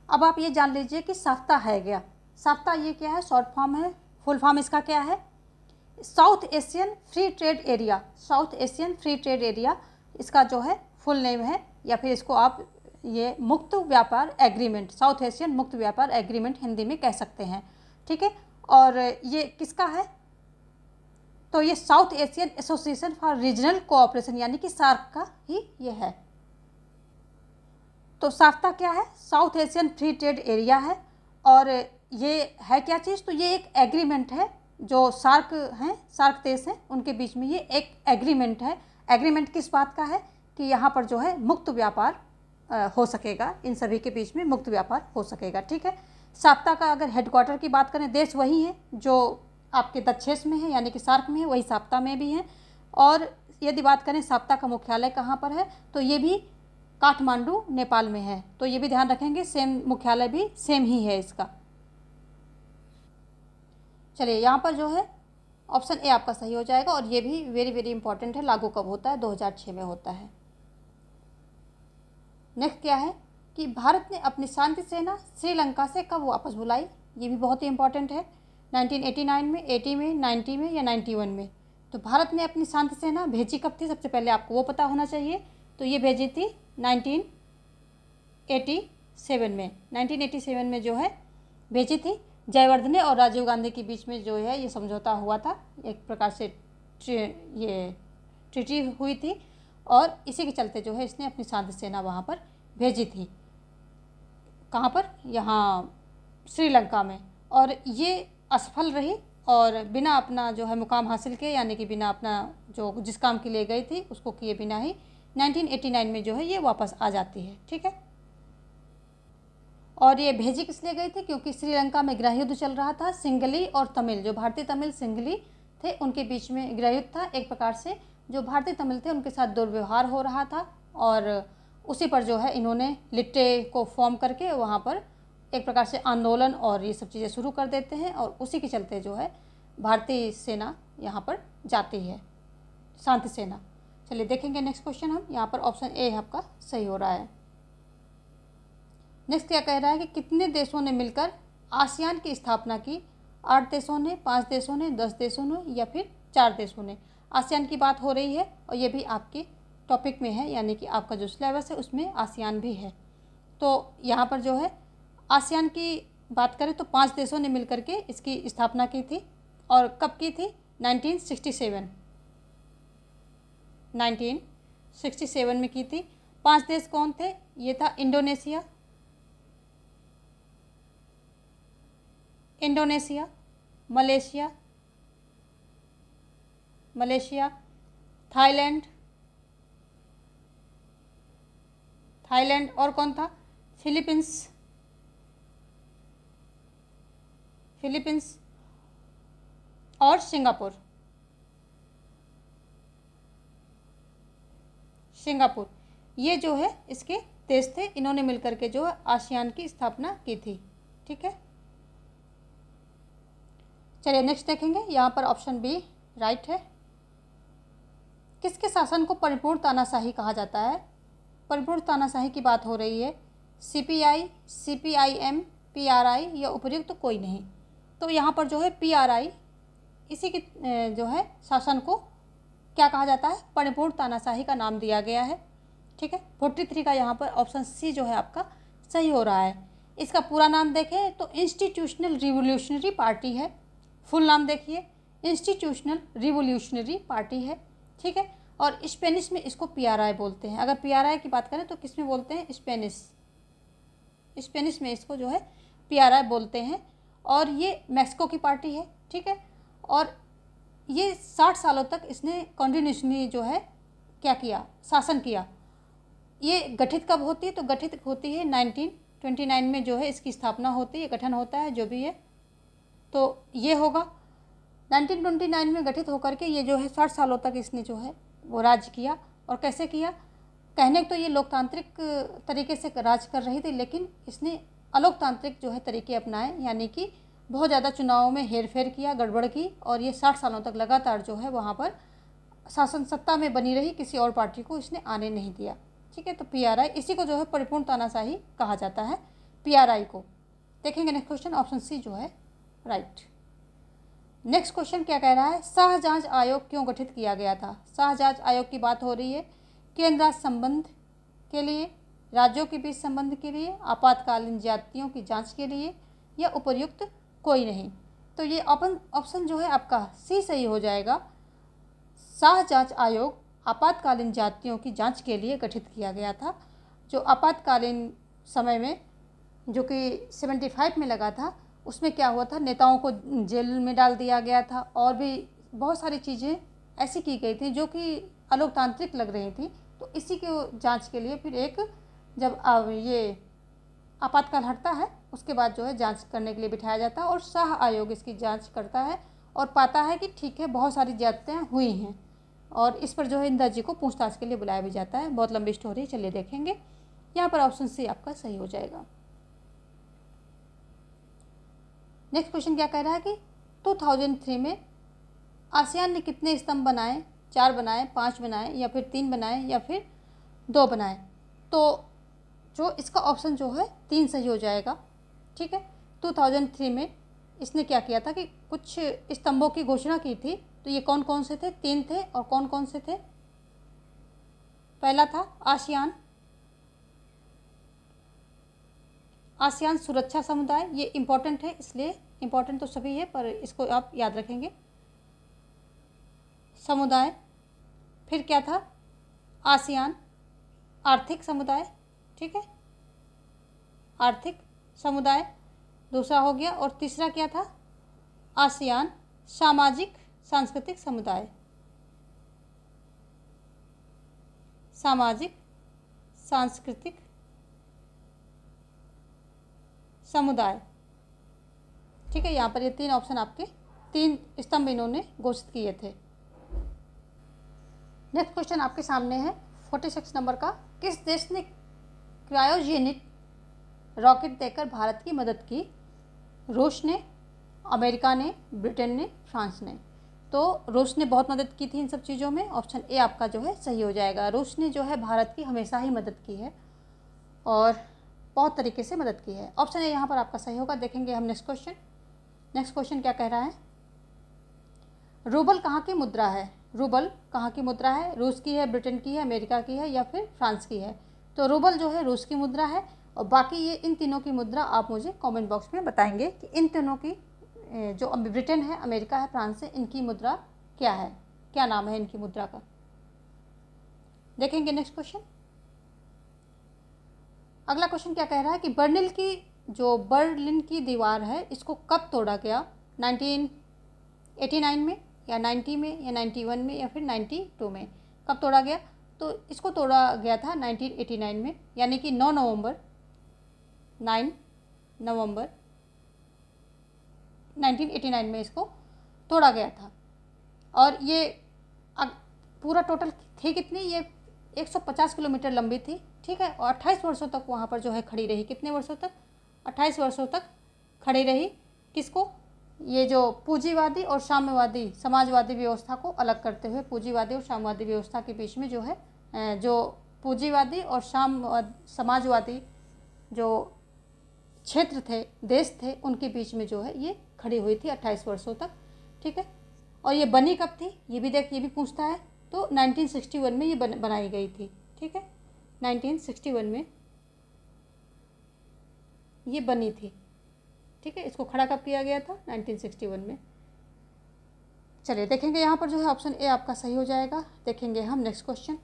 अब आप ये जान लीजिए कि साफ्ता है क्या। साफ्ता ये क्या है, शॉर्ट फॉर्म है, फुल फॉर्म इसका क्या है, south Asian free trade area. South Asian free trade area इसका जो है फुल नेम है, या फिर इसको आप ये मुक्त व्यापार एग्रीमेंट, साउथ एशियन मुक्त व्यापार एग्रीमेंट हिंदी में कह सकते हैं। ठीक है, और ये किसका है, तो ये south Asian association for regional cooperation यानी कि सार्क का ही ये है। तो साफ्ता क्या है, south Asian free trade area है, और ये है क्या चीज़, तो ये एक एग्रीमेंट है जो सार्क हैं, सार्क देश हैं, उनके बीच में ये एक एग्रीमेंट है। एग्रीमेंट किस बात का है कि यहाँ पर जो है मुक्त व्यापार हो सकेगा, इन सभी के बीच में मुक्त व्यापार हो सकेगा। ठीक है, साफ्ता का अगर हेडक्वार्टर की बात करें, देश वही है जो आपके दक्षेस में है यानी कि सार्क में है, वही साफ्ता में भी है। और यदि बात करें साफ्ता का मुख्यालय कहाँ पर है, तो ये भी काठमांडू नेपाल में है। तो ये भी ध्यान रखेंगे, सेम मुख्यालय भी सेम ही है इसका। चलिए यहाँ पर जो है ऑप्शन ए आपका सही हो जाएगा, और ये भी वेरी इंपॉर्टेंट है। लागू कब होता है, 2006 में होता है। नेक्स्ट क्या है कि भारत ने अपनी शांति सेना श्रीलंका से कब वापस बुलाई, ये भी बहुत ही इंपॉर्टेंट है। 1989 में, 80 में, 90 में या 91 में? तो भारत ने अपनी शांति सेना भेजी कब थी? सबसे पहले आपको वो पता होना चाहिए। तो ये भेजी थी 1987 में। 1987 में जो है भेजी थी। जयवर्धने और राजीव गांधी के बीच में जो है ये समझौता हुआ था, एक प्रकार से ये ट्रीटी हुई थी, और इसी के चलते जो है इसने अपनी शांति सेना वहाँ पर भेजी थी। कहाँ पर? यहाँ श्रीलंका में। और ये असफल रही और बिना अपना जो है मुकाम हासिल किए, यानी कि बिना अपना जो जिस काम के लिए गई थी उसको किए बिना ही 1989 में जो है ये वापस आ जाती है। ठीक है। और ये भेजी किस लिए गई थी? क्योंकि श्रीलंका में गृह युद्ध चल रहा था। सिंघली और तमिल, जो भारतीय तमिल सिंघली थे, उनके बीच में गृह युद्ध था। एक प्रकार से जो भारतीय तमिल थे उनके साथ दुर्व्यवहार हो रहा था, और उसी पर जो है इन्होंने लिट्टे को फॉर्म करके वहाँ पर एक प्रकार से आंदोलन और ये सब चीज़ें शुरू कर देते हैं, और उसी के चलते जो है भारतीय सेना यहाँ पर जाती है, शांति सेना। चलिए देखेंगे नेक्स्ट क्वेश्चन हम। यहाँ पर ऑप्शन ए आपका सही हो रहा है। नेक्स्ट क्या कह रहा है कि कितने देशों ने मिलकर आसियान की स्थापना की? 8 देशों ने, 5 देशों ने, 10 देशों ने या फिर 4 देशों ने? आसियान की बात हो रही है और ये भी आपके टॉपिक में है, यानी कि आपका जो सिलेबस है उसमें आसियान भी है। तो यहाँ पर जो है आसियान की बात करें तो 5 देशों ने मिलकर के इसकी स्थापना की थी। और कब की थी? 1967 में की थी। 5 देश कौन थे? ये था इंडोनेशिया, मलेशिया, थाईलैंड, और कौन था? फिलीपींस और सिंगापुर। ये जो है इसके देश थे, इन्होंने मिलकर के जो है आसियान की स्थापना की थी। ठीक है। चलिए नेक्स्ट देखेंगे। यहाँ पर ऑप्शन बी राइट है। किसके शासन को परिपूर्ण तानाशाही कहा जाता है? परिपूर्ण तानाशाही की बात हो रही है। CPI, CPIM, PRI या उपर्युक्त कोई नहीं? तो यहाँ पर जो है PRI, इसी की जो है शासन को क्या कहा जाता है? परिपूर्ण तानाशाही का नाम दिया गया है। ठीक है। 43 का यहाँ पर ऑप्शन सी जो है आपका सही हो रहा है। इसका पूरा नाम देखें तो इंस्टीट्यूशनल रिवोल्यूशनरी पार्टी है। फुल नाम देखिए, इंस्टीट्यूशनल रिवोल्यूशनरी पार्टी है। ठीक है। और स्पेनिश में इसको PRI बोलते हैं। अगर PRI की बात करें तो किस में बोलते हैं? स्पेनिश में इसको जो है PRI बोलते हैं। और ये मैक्सिको की पार्टी है। ठीक है। और ये 60 सालों तक इसने कंटिन्यूसली जो है क्या किया? शासन किया। ये गठित कब होती है? तो गठित होती है 1929 में जो है इसकी स्थापना होती है, गठन होता है जो भी है। तो ये होगा 1929 में गठित होकर के ये जो है 60 सालों तक इसने जो है वो राज किया। और कैसे किया? कहने तो ये लोकतांत्रिक तरीके से राज कर रही थी, लेकिन इसने अलोकतांत्रिक जो है तरीके अपनाए, यानी कि बहुत ज़्यादा चुनावों में हेरफेर किया, गड़बड़ की, और ये 60 सालों तक लगातार जो है वहाँ पर शासन सत्ता में बनी रही, किसी और पार्टी को इसने आने नहीं दिया। ठीक है। तो PRI, इसी को जो है परिपूर्ण तानाशाही कहा जाता है, PRI को। देखेंगे नेक्स्ट क्वेश्चन, ऑप्शन सी जो है राइट। नेक्स्ट क्वेश्चन क्या कह रहा है? शाह जांच आयोग क्यों गठित किया गया था? शाह जांच आयोग की बात हो रही है केंद्र राज्य संबंध के लिए, राज्यों के बीच संबंध के लिए, आपातकालीन ज्यादतियों की जांच के लिए, या उपर्युक्त कोई नहीं? तो ये ऑप्शन जो है आपका सी सही हो जाएगा। शाह जांच आयोग आपातकालीन ज्यादतियों की जांच के लिए गठित किया गया था। जो आपातकालीन समय में जो कि 75 में लगा था, उसमें क्या हुआ था? नेताओं को जेल में डाल दिया गया था, और भी बहुत सारी चीज़ें ऐसी की गई थी जो कि अलोकतांत्रिक लग रही थी। तो इसी के जांच के लिए फिर एक जब ये आपातकाल हटता है उसके बाद जो है जांच करने के लिए बिठाया जाता है, और शाह आयोग इसकी जांच करता है और पाता है कि ठीक है बहुत सारी ज्यादतियाँ हुई हैं, और इस पर जो है इंदिरा जी को पूछताछ के लिए बुलाया भी जाता है। बहुत लंबी स्टोरी, चलिए देखेंगे। यहाँ पर ऑप्शन सी आपका सही हो जाएगा। नेक्स्ट क्वेश्चन क्या कह रहा है कि 2003 में आसियान ने कितने स्तंभ बनाए? 4 बनाए, 5 बनाए, या फिर 3 बनाए, या फिर 2 बनाए? तो जो इसका ऑप्शन जो है 3 सही हो जाएगा। ठीक है। 2003 में इसने क्या किया था कि कुछ स्तंभों की घोषणा की थी। तो ये कौन कौन से थे? 3 थे। और कौन कौन से थे? पहला था आसियान, आसियान सुरक्षा समुदाय। ये इम्पोर्टेंट है, इसलिए इम्पोर्टेंट तो सभी है पर इसको आप याद रखेंगे, समुदाय। फिर क्या था? आसियान आर्थिक समुदाय, ठीक है, आर्थिक समुदाय दूसरा हो गया। और तीसरा क्या था? आसियान सामाजिक सांस्कृतिक समुदाय, सामाजिक सांस्कृतिक समुदाय, ठीक है। यहाँ पर ये 3 ऑप्शन आपके, 3 स्तंभ इन्होंने घोषित किए थे। नेक्स्ट क्वेश्चन आपके सामने है 46 नंबर का। किस देश ने क्रायोजेनिक रॉकेट देकर भारत की मदद की? रूस ने, अमेरिका ने, ब्रिटेन ने, फ्रांस ने। तो रूस ने बहुत मदद की थी इन सब चीज़ों में। ऑप्शन ए आपका जो है सही हो जाएगा। रूस ने जो है भारत की हमेशा ही मदद की है और बहुत तरीके से मदद की है। ऑप्शन ए यहाँ पर आपका सही होगा। देखेंगे हम नेक्स्ट क्वेश्चन। नेक्स्ट क्वेश्चन क्या कह रहा है? रूबल कहाँ की मुद्रा है? रूबल कहाँ की मुद्रा है? रूस की है, ब्रिटेन की है, अमेरिका की है या फिर फ्रांस की है? तो रूबल जो है रूस की मुद्रा है। और बाकी ये इन तीनों की मुद्रा आप मुझे कमेंट बॉक्स में बताएंगे कि इन तीनों की, जो ब्रिटेन है, अमेरिका है, फ्रांस है, इनकी मुद्रा क्या है, क्या नाम है इनकी मुद्रा का। देखेंगे नेक्स्ट क्वेश्चन। अगला क्वेश्चन क्या कह रहा है कि बर्लिन की दीवार है, इसको कब तोड़ा गया? 1989 में या 90 में या 91 में या फिर 92 में? कब तोड़ा गया? तो इसको तोड़ा गया था 1989 में, यानी कि 9 नवंबर 1989 में इसको तोड़ा गया था। और ये पूरा टोटल थी कितनी? ये 150 किलोमीटर लंबी थी, ठीक है। और 28 वर्षों तक वहाँ पर जो है खड़ी रही। कितने वर्षों तक? 28 वर्षों तक खड़ी रही। किसको? ये जो पूंजीवादी और साम्यवादी समाजवादी व्यवस्था को अलग करते हुए, पूंजीवादी और साम्यवादी व्यवस्था के बीच में जो है, जो पूंजीवादी और समाजवादी जो क्षेत्र थे, देश थे, उनके बीच में जो है ये खड़ी हुई थी 28 वर्षों तक, ठीक है। और ये बनी कब थी? ये भी पूछता है। तो 1961 में ये बनाई गई थी, ठीक है। 1961 में ये बनी थी, ठीक है। इसको खड़ा कब किया गया था? 1961 में। चलिए देखेंगे यहाँ पर जो है ऑप्शन ए आपका सही हो जाएगा। देखेंगे हम नेक्स्ट क्वेश्चन।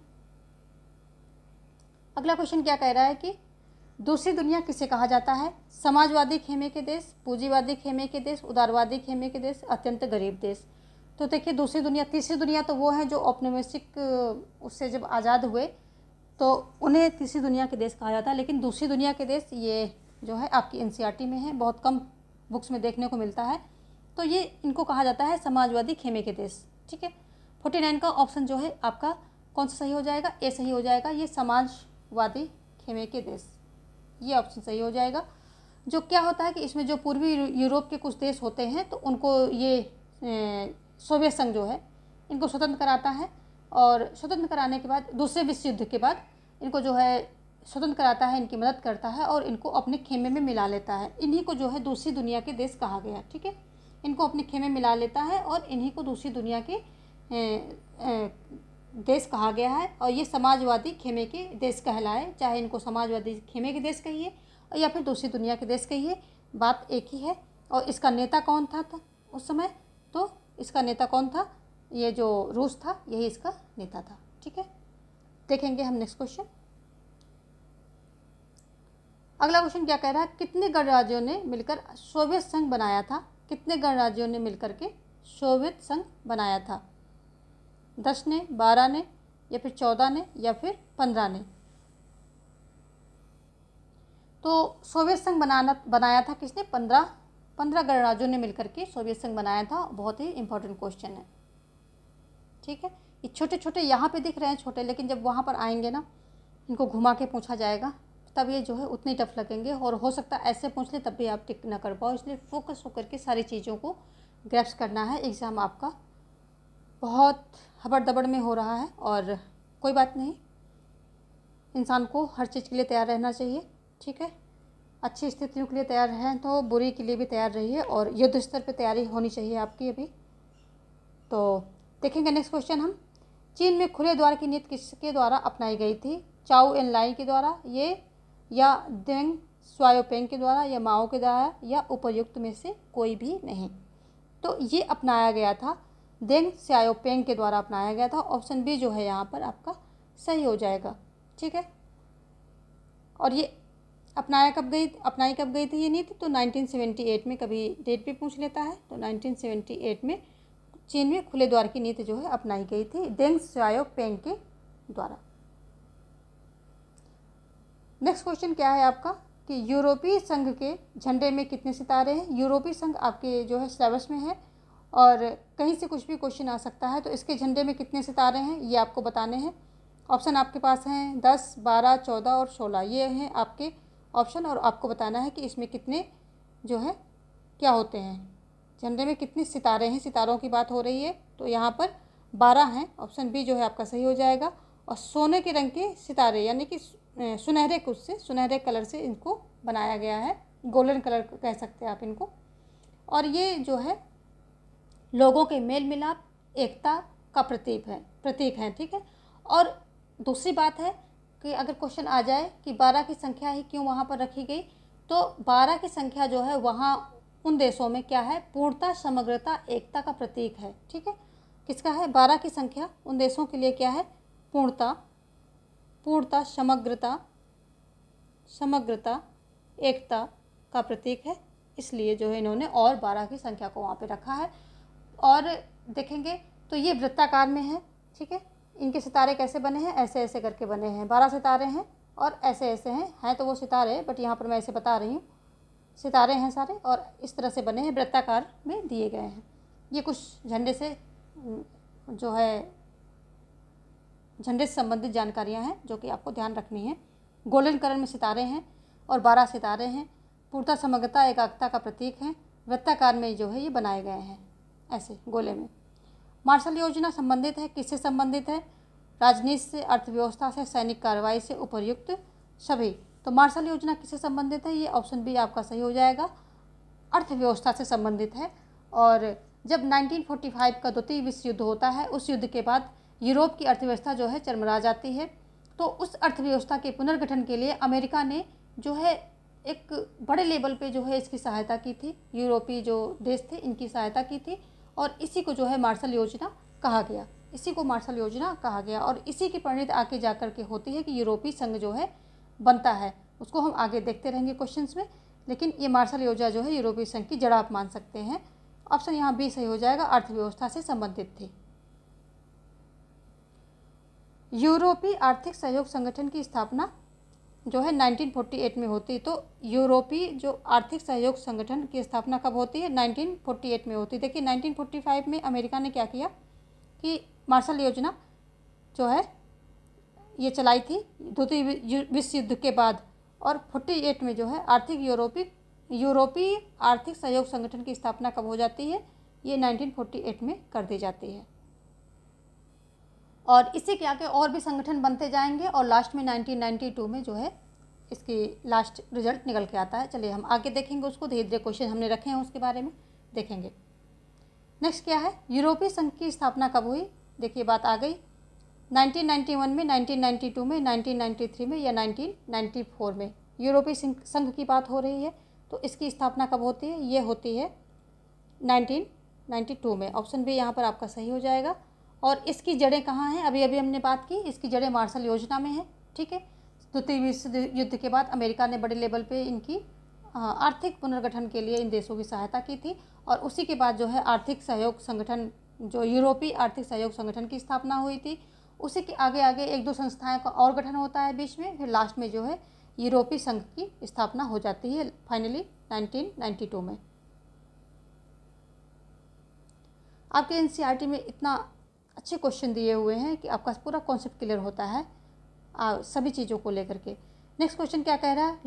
अगला क्वेश्चन क्या कह रहा है कि दूसरी दुनिया किसे कहा जाता है? समाजवादी खेमे के देश, पूंजीवादी खेमे के देश, उदारवादी खेमे के देश, अत्यंत गरीब देश। तो देखिए दूसरी दुनिया, तीसरी दुनिया तो वो है जो औपनिवेशिक उससे जब आज़ाद हुए तो उन्हें तीसरी दुनिया के देश कहा जाता है। लेकिन दूसरी दुनिया के देश ये जो है आपकी एनसीईआरटी में है, बहुत कम बुक्स में देखने को मिलता है। तो ये इनको कहा जाता है समाजवादी खेमे के देश, ठीक है। 49 का ऑप्शन जो है आपका कौन सा सही हो जाएगा? ए सही हो जाएगा। ये समाजवादी खेमे के देश, ये ऑप्शन सही हो जाएगा। जो क्या होता है कि इसमें जो पूर्वी यूरोप के कुछ देश होते हैं तो उनको ये सोवियत संघ जो है इनको स्वतंत्र कराता है। और स्वतंत्र कराने के बाद, दूसरे विश्व युद्ध के बाद इनको जो है स्वतंत्र कराता है, इनकी मदद करता है और इनको अपने खेमे में मिला लेता है। इन्हीं को जो है दूसरी दुनिया के देश कहा गया, ठीक है। इनको अपने खेमे में मिला लेता है और इन्हीं को दूसरी दुनिया के देश कहा गया है। और ये समाजवादी खेमे के देश कहलाए, चाहे इनको समाजवादी खेमे के देश कहिए या फिर दूसरी दुनिया के देश कहिए, बात एक ही है। और इसका नेता कौन था उस समय? तो इसका नेता कौन था? ये जो रूस था, यही इसका नेता था, ठीक है। देखेंगे हम नेक्स्ट क्वेश्चन। अगला क्वेश्चन क्या कह रहा है? कितने गणराज्यों ने मिलकर सोवियत संघ बनाया था? कितने गणराज्यों ने मिलकर के सोवियत संघ बनाया था? 10 ने, 12 ने या फिर 14 ने या फिर 15 ने? तो सोवियत संघ बनाया था किसने? 15 गणराज्यों ने मिलकर के सोवियत संघ बनाया था। बहुत ही इंपॉर्टेंट क्वेश्चन है, ठीक है। ये छोटे छोटे यहाँ पे दिख रहे हैं छोटे, लेकिन जब वहाँ पर आएंगे ना, इनको घुमा के पूछा जाएगा तब ये जो है उतने टफ लगेंगे। और हो सकता है ऐसे पूछ ले तब भी आप टिक ना कर पाओ। इसलिए फोकस होकर के सारी चीज़ों को ग्रैप्स करना है। एग्ज़ाम आपका बहुत हबड़ दबड़ में हो रहा है और कोई बात नहीं, इंसान को हर चीज़ के लिए तैयार रहना चाहिए, ठीक है। अच्छी स्थितियों के लिए तैयार हैं तो बुरी के लिए भी तैयार रहिए, और युद्ध स्तर पर तैयारी होनी चाहिए आपकी अभी। तो देखेंगे नेक्स्ट क्वेश्चन हम, चीन में खुले द्वार की नीति किसके द्वारा अपनाई गई थी? चाउ एन लाई के द्वारा, ये या देंग स्वायोपेंग के द्वारा, या माओ के द्वारा, या उपयुक्त में से कोई भी नहीं। तो ये अपनाया गया था देंग स्वायोपेंग के द्वारा अपनाया गया था। ऑप्शन बी जो है यहाँ पर आपका सही हो जाएगा। ठीक है, और ये अपनाई कब गई थी ये नीति? तो 1978 में, कभी डेट भी पूछ लेता है, तो 1978 में चीन में खुले द्वार की नीति जो है अपनाई गई थी देंग स्वायोपेंग के द्वारा। नेक्स्ट क्वेश्चन क्या है आपका कि यूरोपीय संघ के झंडे में कितने सितारे हैं? यूरोपीय संघ आपके जो है सिलेबस में है, और कहीं से कुछ भी क्वेश्चन आ सकता है। तो इसके झंडे में कितने सितारे हैं ये आपको बताने हैं। ऑप्शन आपके पास हैं 10, 12, 14 और 16, ये हैं आपके ऑप्शन, और आपको बताना है कि इसमें कितने जो है क्या होते हैं, झंडे में कितने सितारे हैं। सितारों की बात हो रही है, तो यहाँ पर 12 हैं। ऑप्शन बी जो है आपका सही हो जाएगा। और सोने के रंग के सितारे, यानी कि सुनहरे कलर से इनको बनाया गया है, गोल्डन कलर कह सकते हैं आप इनको। और ये जो है लोगों के मेल मिलाप, एकता का प्रतीक है। ठीक है, और दूसरी बात है कि अगर क्वेश्चन आ जाए कि 12 की संख्या ही क्यों वहाँ पर रखी गई, तो 12 की संख्या जो है वहाँ उन देशों में क्या है, पूर्णता, समग्रता, एकता का प्रतीक है। ठीक है, किसका है? 12 की संख्या उन देशों के लिए क्या है? पूर्णता, समग्रता, एकता का प्रतीक है। इसलिए जो है इन्होंने और 12 की संख्या को वहाँ पे रखा है। और देखेंगे तो ये वृत्ताकार में है। ठीक है, इनके सितारे कैसे बने हैं? ऐसे ऐसे करके बने हैं। 12 सितारे हैं और ऐसे ऐसे हैं तो वो सितारे, बट यहाँ पर मैं ऐसे बता रही हूँ, सितारे हैं सारे और इस तरह से बने हैं, वृत्ताकार में दिए गए हैं। ये कुछ झंडे से जो है झंडे से संबंधित जानकारियाँ हैं जो कि आपको ध्यान रखनी है। गोल्डन कलर में सितारे हैं और 12 सितारे हैं। पूर्णता, समग्रता, एकाग्रता का प्रतीक है। वृत्ताकार में जो है ये बनाए गए हैं ऐसे गोले में। मार्शल योजना संबंधित है, किससे संबंधित है? राजनीति से, अर्थव्यवस्था से, सैनिक कार्रवाई से, उपर्युक्त सभी। तो मार्शल योजना किससे संबंधित है? ये ऑप्शन बी आपका सही हो जाएगा, अर्थव्यवस्था से संबंधित है। और जब 1945 का द्वितीय विश्व युद्ध होता है, उस युद्ध के बाद यूरोप की अर्थव्यवस्था जो है चरमरा जाती है। तो उस अर्थव्यवस्था के पुनर्गठन के लिए अमेरिका ने जो है एक बड़े लेवल पे जो है इसकी सहायता की थी। यूरोपीय जो देश थे इनकी सहायता की थी, और इसी को जो है मार्शल योजना कहा गया। और इसी की परिणति आगे जा कर के होती है कि यूरोपीय संघ जो है बनता है। उसको हम आगे देखते रहेंगे क्वेश्चंस में, लेकिन ये मार्शल योजना जो है यूरोपीय संघ की जड़ आप मान सकते हैं। ऑप्शन यहाँ बी सही हो जाएगा, अर्थव्यवस्था से संबंधित थी। यूरोपीय आर्थिक सहयोग संगठन की स्थापना जो है 1948 में होती है। तो यूरोपीय जो आर्थिक सहयोग संगठन की स्थापना कब होती है? 1948 में होती है। देखिए 1945 में अमेरिका ने क्या किया कि मार्शल योजना जो है ये चलाई थी द्वितीय विश्व युद्ध के बाद, और 48 में जो है यूरोपीय आर्थिक सहयोग संगठन की स्थापना कब हो जाती है? ये 1948 में कर दी जाती है। और इसी के आगे और भी संगठन बनते जाएंगे, और लास्ट में 1992 में जो है इसकी लास्ट रिजल्ट निकल के आता है। चलिए हम आगे देखेंगे उसको, धीरे धीरे क्वेश्चन हमने रखे हैं उसके बारे में देखेंगे। नेक्स्ट क्या है? यूरोपीय संघ की स्थापना कब हुई? देखिए बात आ गई 1991 में, 1992 में, 1993 में या 1994 में। यूरोपीय संघ की बात हो रही है, तो इसकी स्थापना कब होती है? ये होती है 1992 में। ऑप्शन बी यहाँ पर आपका सही हो जाएगा। और इसकी जड़ें कहाँ हैं? अभी हमने बात की, इसकी जड़ें मार्शल योजना में हैं। ठीक है, द्वितीय विश्व युद्ध के बाद अमेरिका ने बड़े लेवल पे इनकी आर्थिक पुनर्गठन के लिए इन देशों की सहायता की थी, और उसी के बाद जो है आर्थिक सहयोग संगठन, जो यूरोपीय आर्थिक सहयोग संगठन की स्थापना हुई थी। उसी के आगे आगे एक दो संस्थाएं का और गठन होता है बीच में, फिर लास्ट में जो है यूरोपीय संघ की स्थापना हो जाती है फाइनली 1992 में। आपके एनसीईआरटी में इतना अच्छे क्वेश्चन दिए हुए हैं कि आपका पूरा कॉन्सेप्ट क्लियर होता है सभी चीज़ों को लेकर के। नेक्स्ट क्वेश्चन क्या कह रहा है?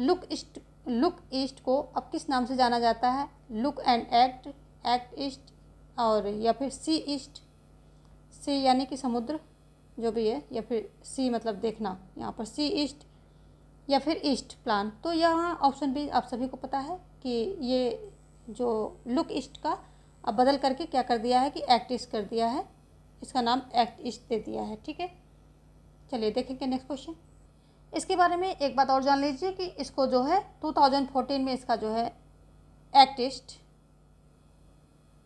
लुक ईस्ट को अब किस नाम से जाना जाता है? लुक एंड एक्ट ईस्ट, और या फिर सी ईस्ट, सी यानी कि समुद्र जो भी है, या फिर सी मतलब देखना, यहाँ पर सी ईस्ट, या फिर ईस्ट प्लान। तो यहाँ ऑप्शन बी आप सभी को पता है कि ये जो लुक ईस्ट का अब बदल करके क्या कर दिया है कि एक्ट ईस्ट कर दिया है, इसका नाम एक्ट ईस्ट दे दिया है। ठीक है, चलिए देखेंगे नेक्स्ट क्वेश्चन। इसके बारे में एक बात और जान लीजिए कि इसको जो है 2014 में इसका जो है एक्ट ईस्ट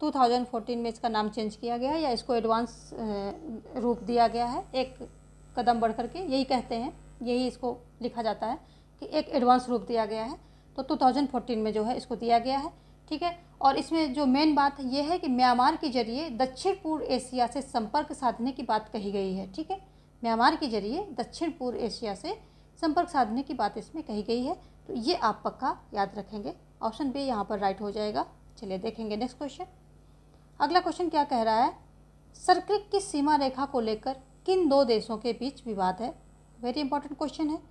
2014 में इसका नाम चेंज किया गया है या इसको एडवांस रूप दिया गया है, एक कदम बढ़ करके, यही कहते हैं, यही इसको लिखा जाता है कि एक एडवांस रूप दिया गया है। तो 2014 में जो है इसको दिया गया है। ठीक है, और इसमें जो मेन बात ये है कि म्यांमार के जरिए दक्षिण पूर्व एशिया से संपर्क साधने की बात कही गई है। ठीक है, म्यांमार के जरिए दक्षिण पूर्व एशिया से संपर्क साधने की बात इसमें कही गई है। तो ये आप पक्का याद रखेंगे, ऑप्शन बी यहाँ पर राइट हो जाएगा। चलिए देखेंगे नेक्स्ट क्वेश्चन। अगला क्वेश्चन क्या कह रहा है, सर्किल की सीमा रेखा को लेकर किन दो देशों के बीच विवाद है। वेरी इंपॉर्टेंट क्वेश्चन है।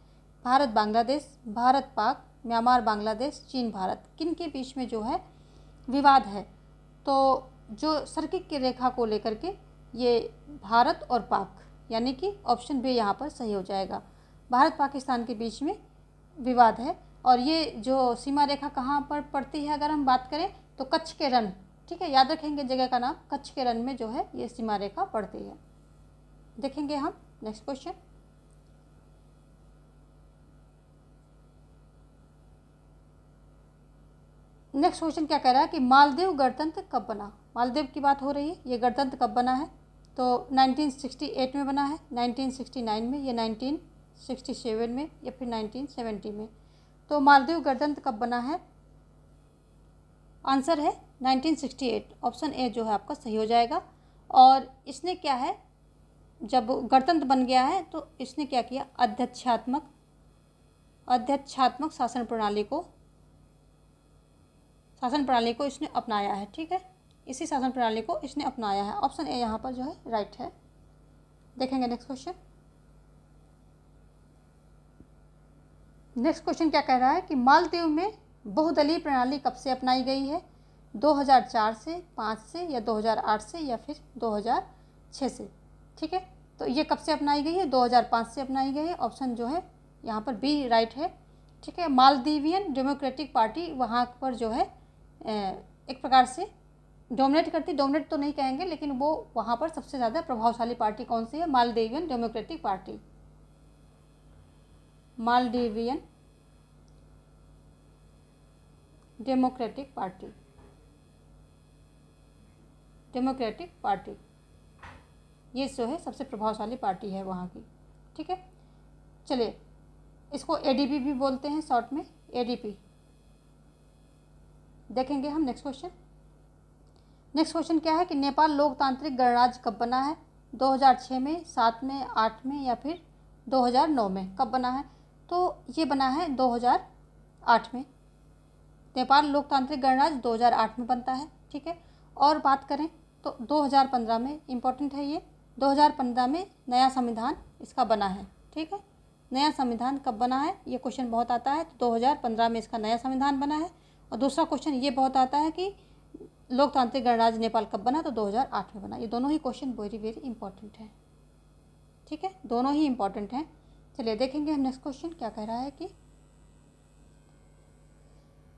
भारत बांग्लादेश, भारत पाक, म्यांमार बांग्लादेश, चीन भारत, किन के बीच में जो है विवाद है। तो जो सर्किल की रेखा को लेकर के ये भारत और पाक, यानी कि ऑप्शन बी यहाँ पर सही हो जाएगा। भारत पाकिस्तान के बीच में विवाद है और ये जो सीमा रेखा कहाँ पर पड़ती है अगर हम बात करें तो कच्छ के रण। ठीक है, याद रखेंगे जगह का नाम, कच्छ के रण में जो है ये सीमा रेखा पड़ती है। देखेंगे हम नेक्स्ट क्वेश्चन। नेक्स्ट क्वेश्चन क्या कह रहा है कि मालदीव गणतंत्र कब बना। मालदीव की बात हो रही है, ये गणतंत्र कब बना है। तो 1968 में बना है, 1969 में, या 1967 में, या फिर 1970 में। तो मालदीव गणतंत्र कब बना है, आंसर है 1968, ऑप्शन ए जो है आपका सही हो जाएगा। और इसने क्या है, जब गणतंत्र बन गया है तो इसने क्या किया, अध्यक्षात्मक शासन प्रणाली को इसने अपनाया है। ठीक है, इसी शासन प्रणाली को इसने अपनाया है, ऑप्शन ए यहाँ पर जो है राइट है। देखेंगे नेक्स्ट क्वेश्चन। नेक्स्ट क्वेश्चन क्या कह रहा है कि मालदीव में बहुदलीय प्रणाली कब से अपनाई गई है। 2004 से, 5 से, या 2008 से, या फिर 2006 से। ठीक है, तो ये कब से अपनाई गई है, 2005 से अपनाई गई है, ऑप्शन जो है यहाँ पर बी राइट है। ठीक है, मालदीवियन डेमोक्रेटिक पार्टी वहाँ पर जो है एक प्रकार से डोमिनेट तो नहीं कहेंगे, लेकिन वो वहाँ पर सबसे ज़्यादा प्रभावशाली पार्टी कौन सी है, Maldivian democratic party. Maldivian democratic party ये जो है सबसे प्रभावशाली पार्टी है वहाँ की। ठीक है, चलिए इसको एडीपी भी बोलते हैं शॉर्ट में, एडीपी। देखेंगे हम नेक्स्ट क्वेश्चन। नेक्स्ट क्वेश्चन क्या है कि नेपाल लोकतांत्रिक गणराज्य कब बना है। 2006 में, 7 में, 8 में, या फिर 2009 में, कब बना है। तो ये बना है 2008 में। नेपाल लोकतांत्रिक गणराज्य 2008 में बनता है। ठीक है, और बात करें तो 2015 में, इम्पोर्टेंट है ये, 2015 में नया संविधान इसका बना है। ठीक है, नया संविधान कब बना है, ये क्वेश्चन बहुत आता है। तो 2015 में इसका नया संविधान बना है। और दूसरा क्वेश्चन ये बहुत आता है कि लोकतांत्रिक गणराज्य नेपाल कब बना, तो 2008 में बना। ये दोनों ही क्वेश्चन वेरी वेरी इंपॉर्टेंट है। ठीक है, दोनों ही इंपॉर्टेंट हैं। चलिए देखेंगे हम नेक्स्ट क्वेश्चन क्या कह रहा है कि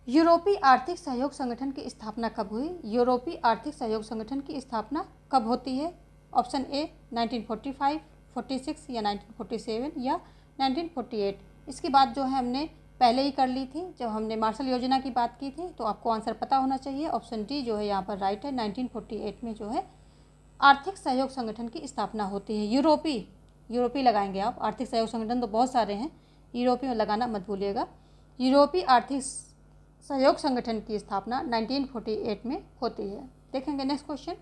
यूरोपीय आर्थिक सहयोग संगठन की स्थापना कब हुई। यूरोपीय आर्थिक सहयोग संगठन की स्थापना कब होती है। ऑप्शन ए 1945, 46, या 1947, या 1948। इसकी बात जो है हमने पहले ही कर ली थी जब हमने मार्शल योजना की बात की थी, तो आपको आंसर पता होना चाहिए। ऑप्शन डी जो है यहाँ पर राइट है, 1948 में जो है आर्थिक सहयोग संगठन की स्थापना होती है। यूरोपीय लगाएंगे आप, आर्थिक सहयोग संगठन तो बहुत सारे हैं, यूरोपीय लगाना मत भूलिएगा। यूरोपीय आर्थिक सहयोग संगठन की स्थापना 1948 में होती है। देखेंगे नेक्स्ट क्वेश्चन।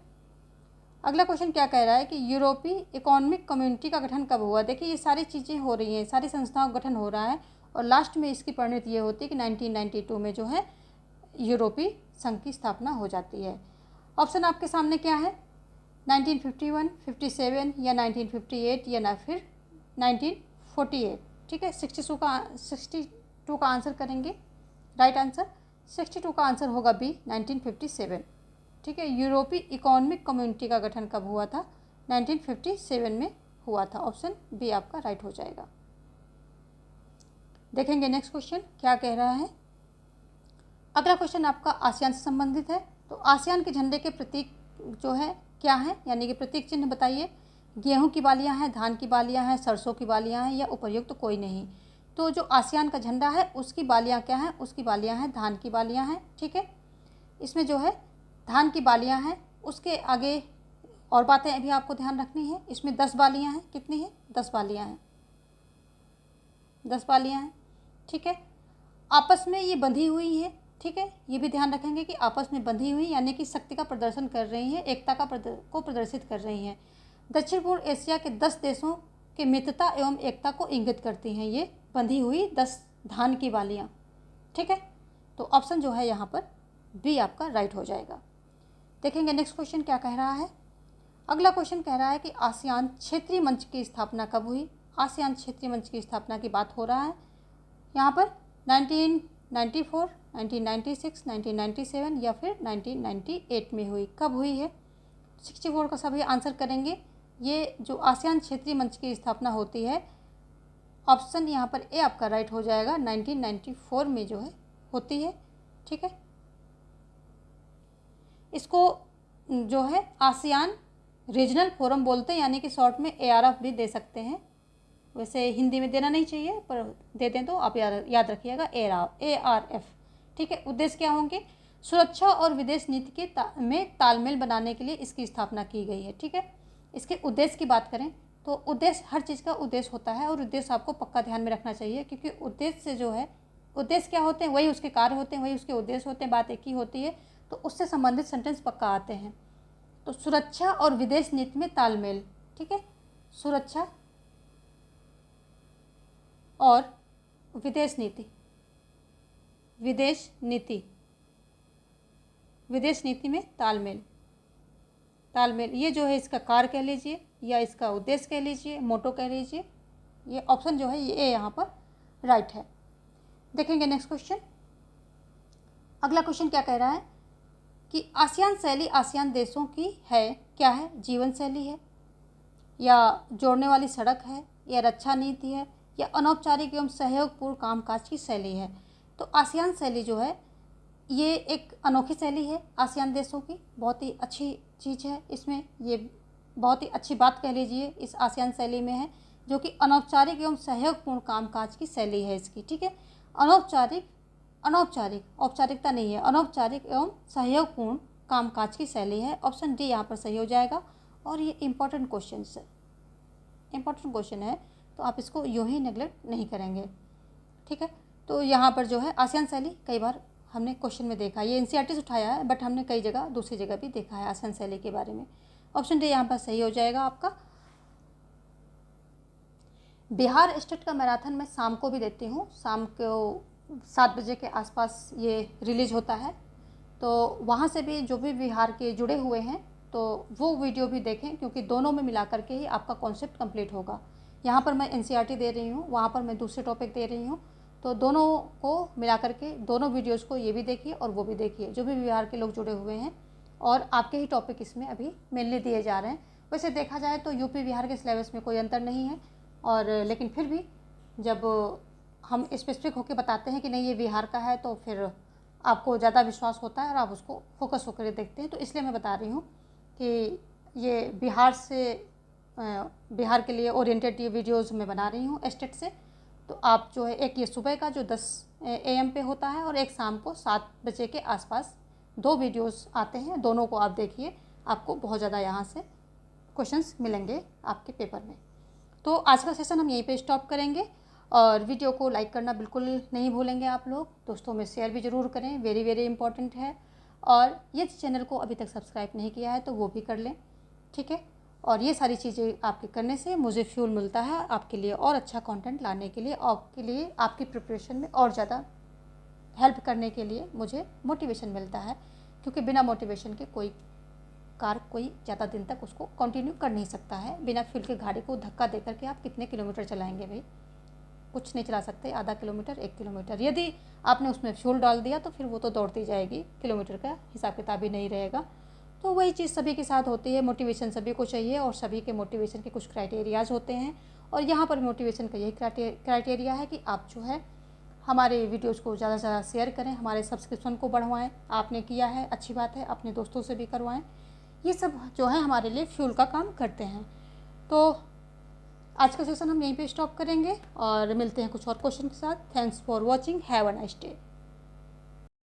अगला क्वेश्चन क्या कह रहा है कि यूरोपीय इकोनॉमिक कम्युनिटी का गठन कब हुआ। देखिए ये सारी चीज़ें हो रही हैं, सारी संस्थाओं का गठन हो रहा है और लास्ट में इसकी परिणति ये होती है कि 1992 में जो है यूरोपीय संघ की स्थापना हो जाती है। ऑप्शन आपके सामने क्या है, 1951, 57, या 1958, या ना फिर 1948। ठीक है, 62 का आंसर करेंगे। राइट आंसर 62 का आंसर होगा बी, 1957। ठीक है, यूरोपीय इकोनॉमिक कम्युनिटी का गठन कब हुआ था, 1957 में हुआ था। ऑप्शन बी आपका राइट हो जाएगा। देखेंगे नेक्स्ट क्वेश्चन क्या कह रहा है। अगला क्वेश्चन आपका आसियान से संबंधित है। तो आसियान के झंडे के प्रतीक जो है क्या है, यानी कि प्रतीक चिन्ह बताइए। गेहूं की बालियां हैं, धान की बालियां हैं, सरसों की बालियां हैं या उपर्युक्त तो कोई नहीं। तो जो आसियान का झंडा है उसकी बालियां क्या हैं, उसकी बालियां हैं धान की बालियां हैं। ठीक है, इसमें जो है धान की बालियां हैं, उसके आगे और बातें अभी आपको ध्यान रखनी है। इसमें 10 बालियां हैं, कितनी है, 10 बालियां हैं, 10 बालियां हैं। ठीक है, आपस में ये बंधी हुई है। ठीक है, ये भी ध्यान रखेंगे कि आपस में बंधी हुई यानी कि शक्ति का प्रदर्शन कर रही हैं, एकता को प्रदर्शित कर रही हैं। दक्षिण पूर्व एशिया के 10 देशों के मित्रता एवं एकता को इंगित करती हैं ये बंधी हुई 10 धान की बालियाँ। ठीक है, तो ऑप्शन जो है यहाँ पर बी आपका राइट हो जाएगा। देखेंगे नेक्स्ट क्वेश्चन क्या कह रहा है। अगला क्वेश्चन कह रहा है कि आसियान क्षेत्रीय मंच की स्थापना कब हुई। आसियान क्षेत्रीय मंच की स्थापना की बात हो रहा है यहाँ पर 1994, 1996, 1997 या फिर 1998 में हुई। कब हुई है 64 का सभी आंसर करेंगे। ये जो आसियान क्षेत्रीय मंच की स्थापना होती है, ऑप्शन यहाँ पर ए आपका राइट हो जाएगा, 1994 में जो है होती है। ठीक है, इसको जो है आसियान रीजनल फोरम बोलते हैं, यानी कि शॉर्ट में ARF भी दे सकते हैं। वैसे हिंदी में देना नहीं चाहिए पर दे दें तो आप याद रखिएगा ARF। ठीक है, उद्देश्य क्या होंगे, सुरक्षा और विदेश नीति के में तालमेल बनाने के लिए इसकी स्थापना की गई है। ठीक है, इसके उद्देश्य की बात करें तो उद्देश्य, हर चीज़ का उद्देश्य होता है और उद्देश्य आपको पक्का ध्यान में रखना चाहिए, क्योंकि उद्देश्य से जो है, उद्देश्य क्या होते हैं वही उसके कार्य होते हैं, वही उसके उद्देश्य होते हैं, बात एक ही होती है, तो उससे संबंधित सेंटेंस पक्का आते हैं। तो सुरक्षा और विदेश नीति में तालमेल। ठीक है, सुरक्षा और विदेश नीति, विदेश नीति में तालमेल, ये जो है इसका कार्य कह लीजिए या इसका उद्देश्य कह लीजिए, मोटो कह लीजिए। ये ऑप्शन जो है ये यहाँ पर राइट है। देखेंगे नेक्स्ट क्वेश्चन। अगला क्वेश्चन क्या कह रहा है कि आसियान शैली आसियान देशों की है, क्या है, जीवन शैली है या जोड़ने वाली सड़क है या रक्षा नीति है या अनौपचारिक एवं सहयोगपूर्ण कामकाज की शैली है। तो आसियान शैली जो है ये एक अनोखी शैली है आसियान देशों की, बहुत ही अच्छी चीज़ है इसमें, ये बहुत ही अच्छी बात कह लीजिए इस आसियान शैली में है, जो कि अनौपचारिक एवं सहयोगपूर्ण कामकाज की शैली है इसकी। ठीक है, अनौपचारिक, औपचारिकता नहीं है, अनौपचारिक एवं सहयोगपूर्ण कामकाज की शैली है। ऑप्शन डी यहाँ पर सही हो जाएगा। और ये इम्पोर्टेंट क्वेश्चन है, तो आप इसको यूँ ही नेगलेक्ट नहीं करेंगे। ठीक है, तो यहाँ पर जो है आसियान शैली कई बार हमने क्वेश्चन में देखा, ये NCERT से उठाया है, बट हमने कई जगह दूसरी जगह भी देखा है आसियान शैली के बारे में। ऑप्शन डी यहाँ पर सही हो जाएगा आपका। बिहार स्टेट का मैराथन मैं शाम को भी देती हूँ, शाम को 7 बजे के आसपास ये रिलीज होता है, तो वहाँ से भी जो भी बिहार के जुड़े हुए हैं तो वो वीडियो भी देखें, क्योंकि दोनों में मिला करके ही आपका कॉन्सेप्ट कंप्लीट होगा। यहाँ पर मैं NCERT दे रही हूँ, वहाँ पर मैं दूसरे टॉपिक दे रही हूँ, तो दोनों को मिला करके दोनों वीडियोस को ये भी देखिए और वो भी देखिए, जो भी बिहार के लोग जुड़े हुए हैं, और आपके ही टॉपिक इसमें अभी मेनली दिए जा रहे हैं। वैसे देखा जाए तो यूपी बिहार के सिलेबस में कोई अंतर नहीं है, और लेकिन फिर भी जब हम स्पेसिफिक होकर बताते हैं कि नहीं ये बिहार का है, तो फिर आपको ज़्यादा विश्वास होता है और आप उसको फोकस होकर देखते हैं। तो इसलिए मैं बता रही हूँ कि ये बिहार के लिए ओरिएंटेड ये वीडियोज़ मैं बना रही हूँ स्टेट से। तो आप जो है, एक ये सुबह का जो 10 AM पे होता है और एक शाम को 7 बजे के आसपास 2 वीडियोस आते हैं, दोनों को आप देखिए, आपको बहुत ज़्यादा यहाँ से क्वेश्चंस मिलेंगे आपके पेपर में। तो आज का सेशन हम यहीं पे स्टॉप करेंगे, और वीडियो को लाइक करना बिल्कुल नहीं भूलेंगे आप लोग, दोस्तों में शेयर भी ज़रूर करें, वेरी वेरी इंपॉर्टेंट है। और ये चैनल को अभी तक सब्सक्राइब नहीं किया है तो वो भी कर लें। ठीक है, और ये सारी चीज़ें आपके करने से मुझे फ्यूल मिलता है आपके लिए और अच्छा कंटेंट लाने के लिए, आपके लिए आपकी प्रिपरेशन में और ज़्यादा हेल्प करने के लिए मुझे मोटिवेशन मिलता है, क्योंकि बिना मोटिवेशन के कोई ज़्यादा दिन तक उसको कंटिन्यू कर नहीं सकता है। बिना फ्यूल के गाड़ी को धक्का दे करके आप कितने किलोमीटर चलाएंगे भाई, कुछ नहीं चला सकते, आधा किलोमीटर 1 किलोमीटर। यदि आपने उसमें फ्यूल डाल दिया तो फिर वो तो दौड़ती जाएगी, किलोमीटर का हिसाब किताब ही नहीं रहेगा। तो वही चीज़ सभी के साथ होती है, मोटिवेशन सभी को चाहिए और सभी के मोटिवेशन के कुछ क्राइटेरियाज होते हैं, और यहाँ पर मोटिवेशन का यही क्राइटेरिया है कि आप जो है हमारे वीडियोज़ को ज़्यादा से ज़्यादा शेयर करें, हमारे सब्सक्रिप्शन को बढ़वाएं। आपने किया है, अच्छी बात है, अपने दोस्तों से भी करवाएं। ये सब जो है हमारे लिए फ्यूल का काम करते हैं। तो आज का सेशन हम यहीं पे स्टॉप करेंगे और मिलते हैं कुछ और क्वेश्चन के साथ। Thanks for watching, have a nice day.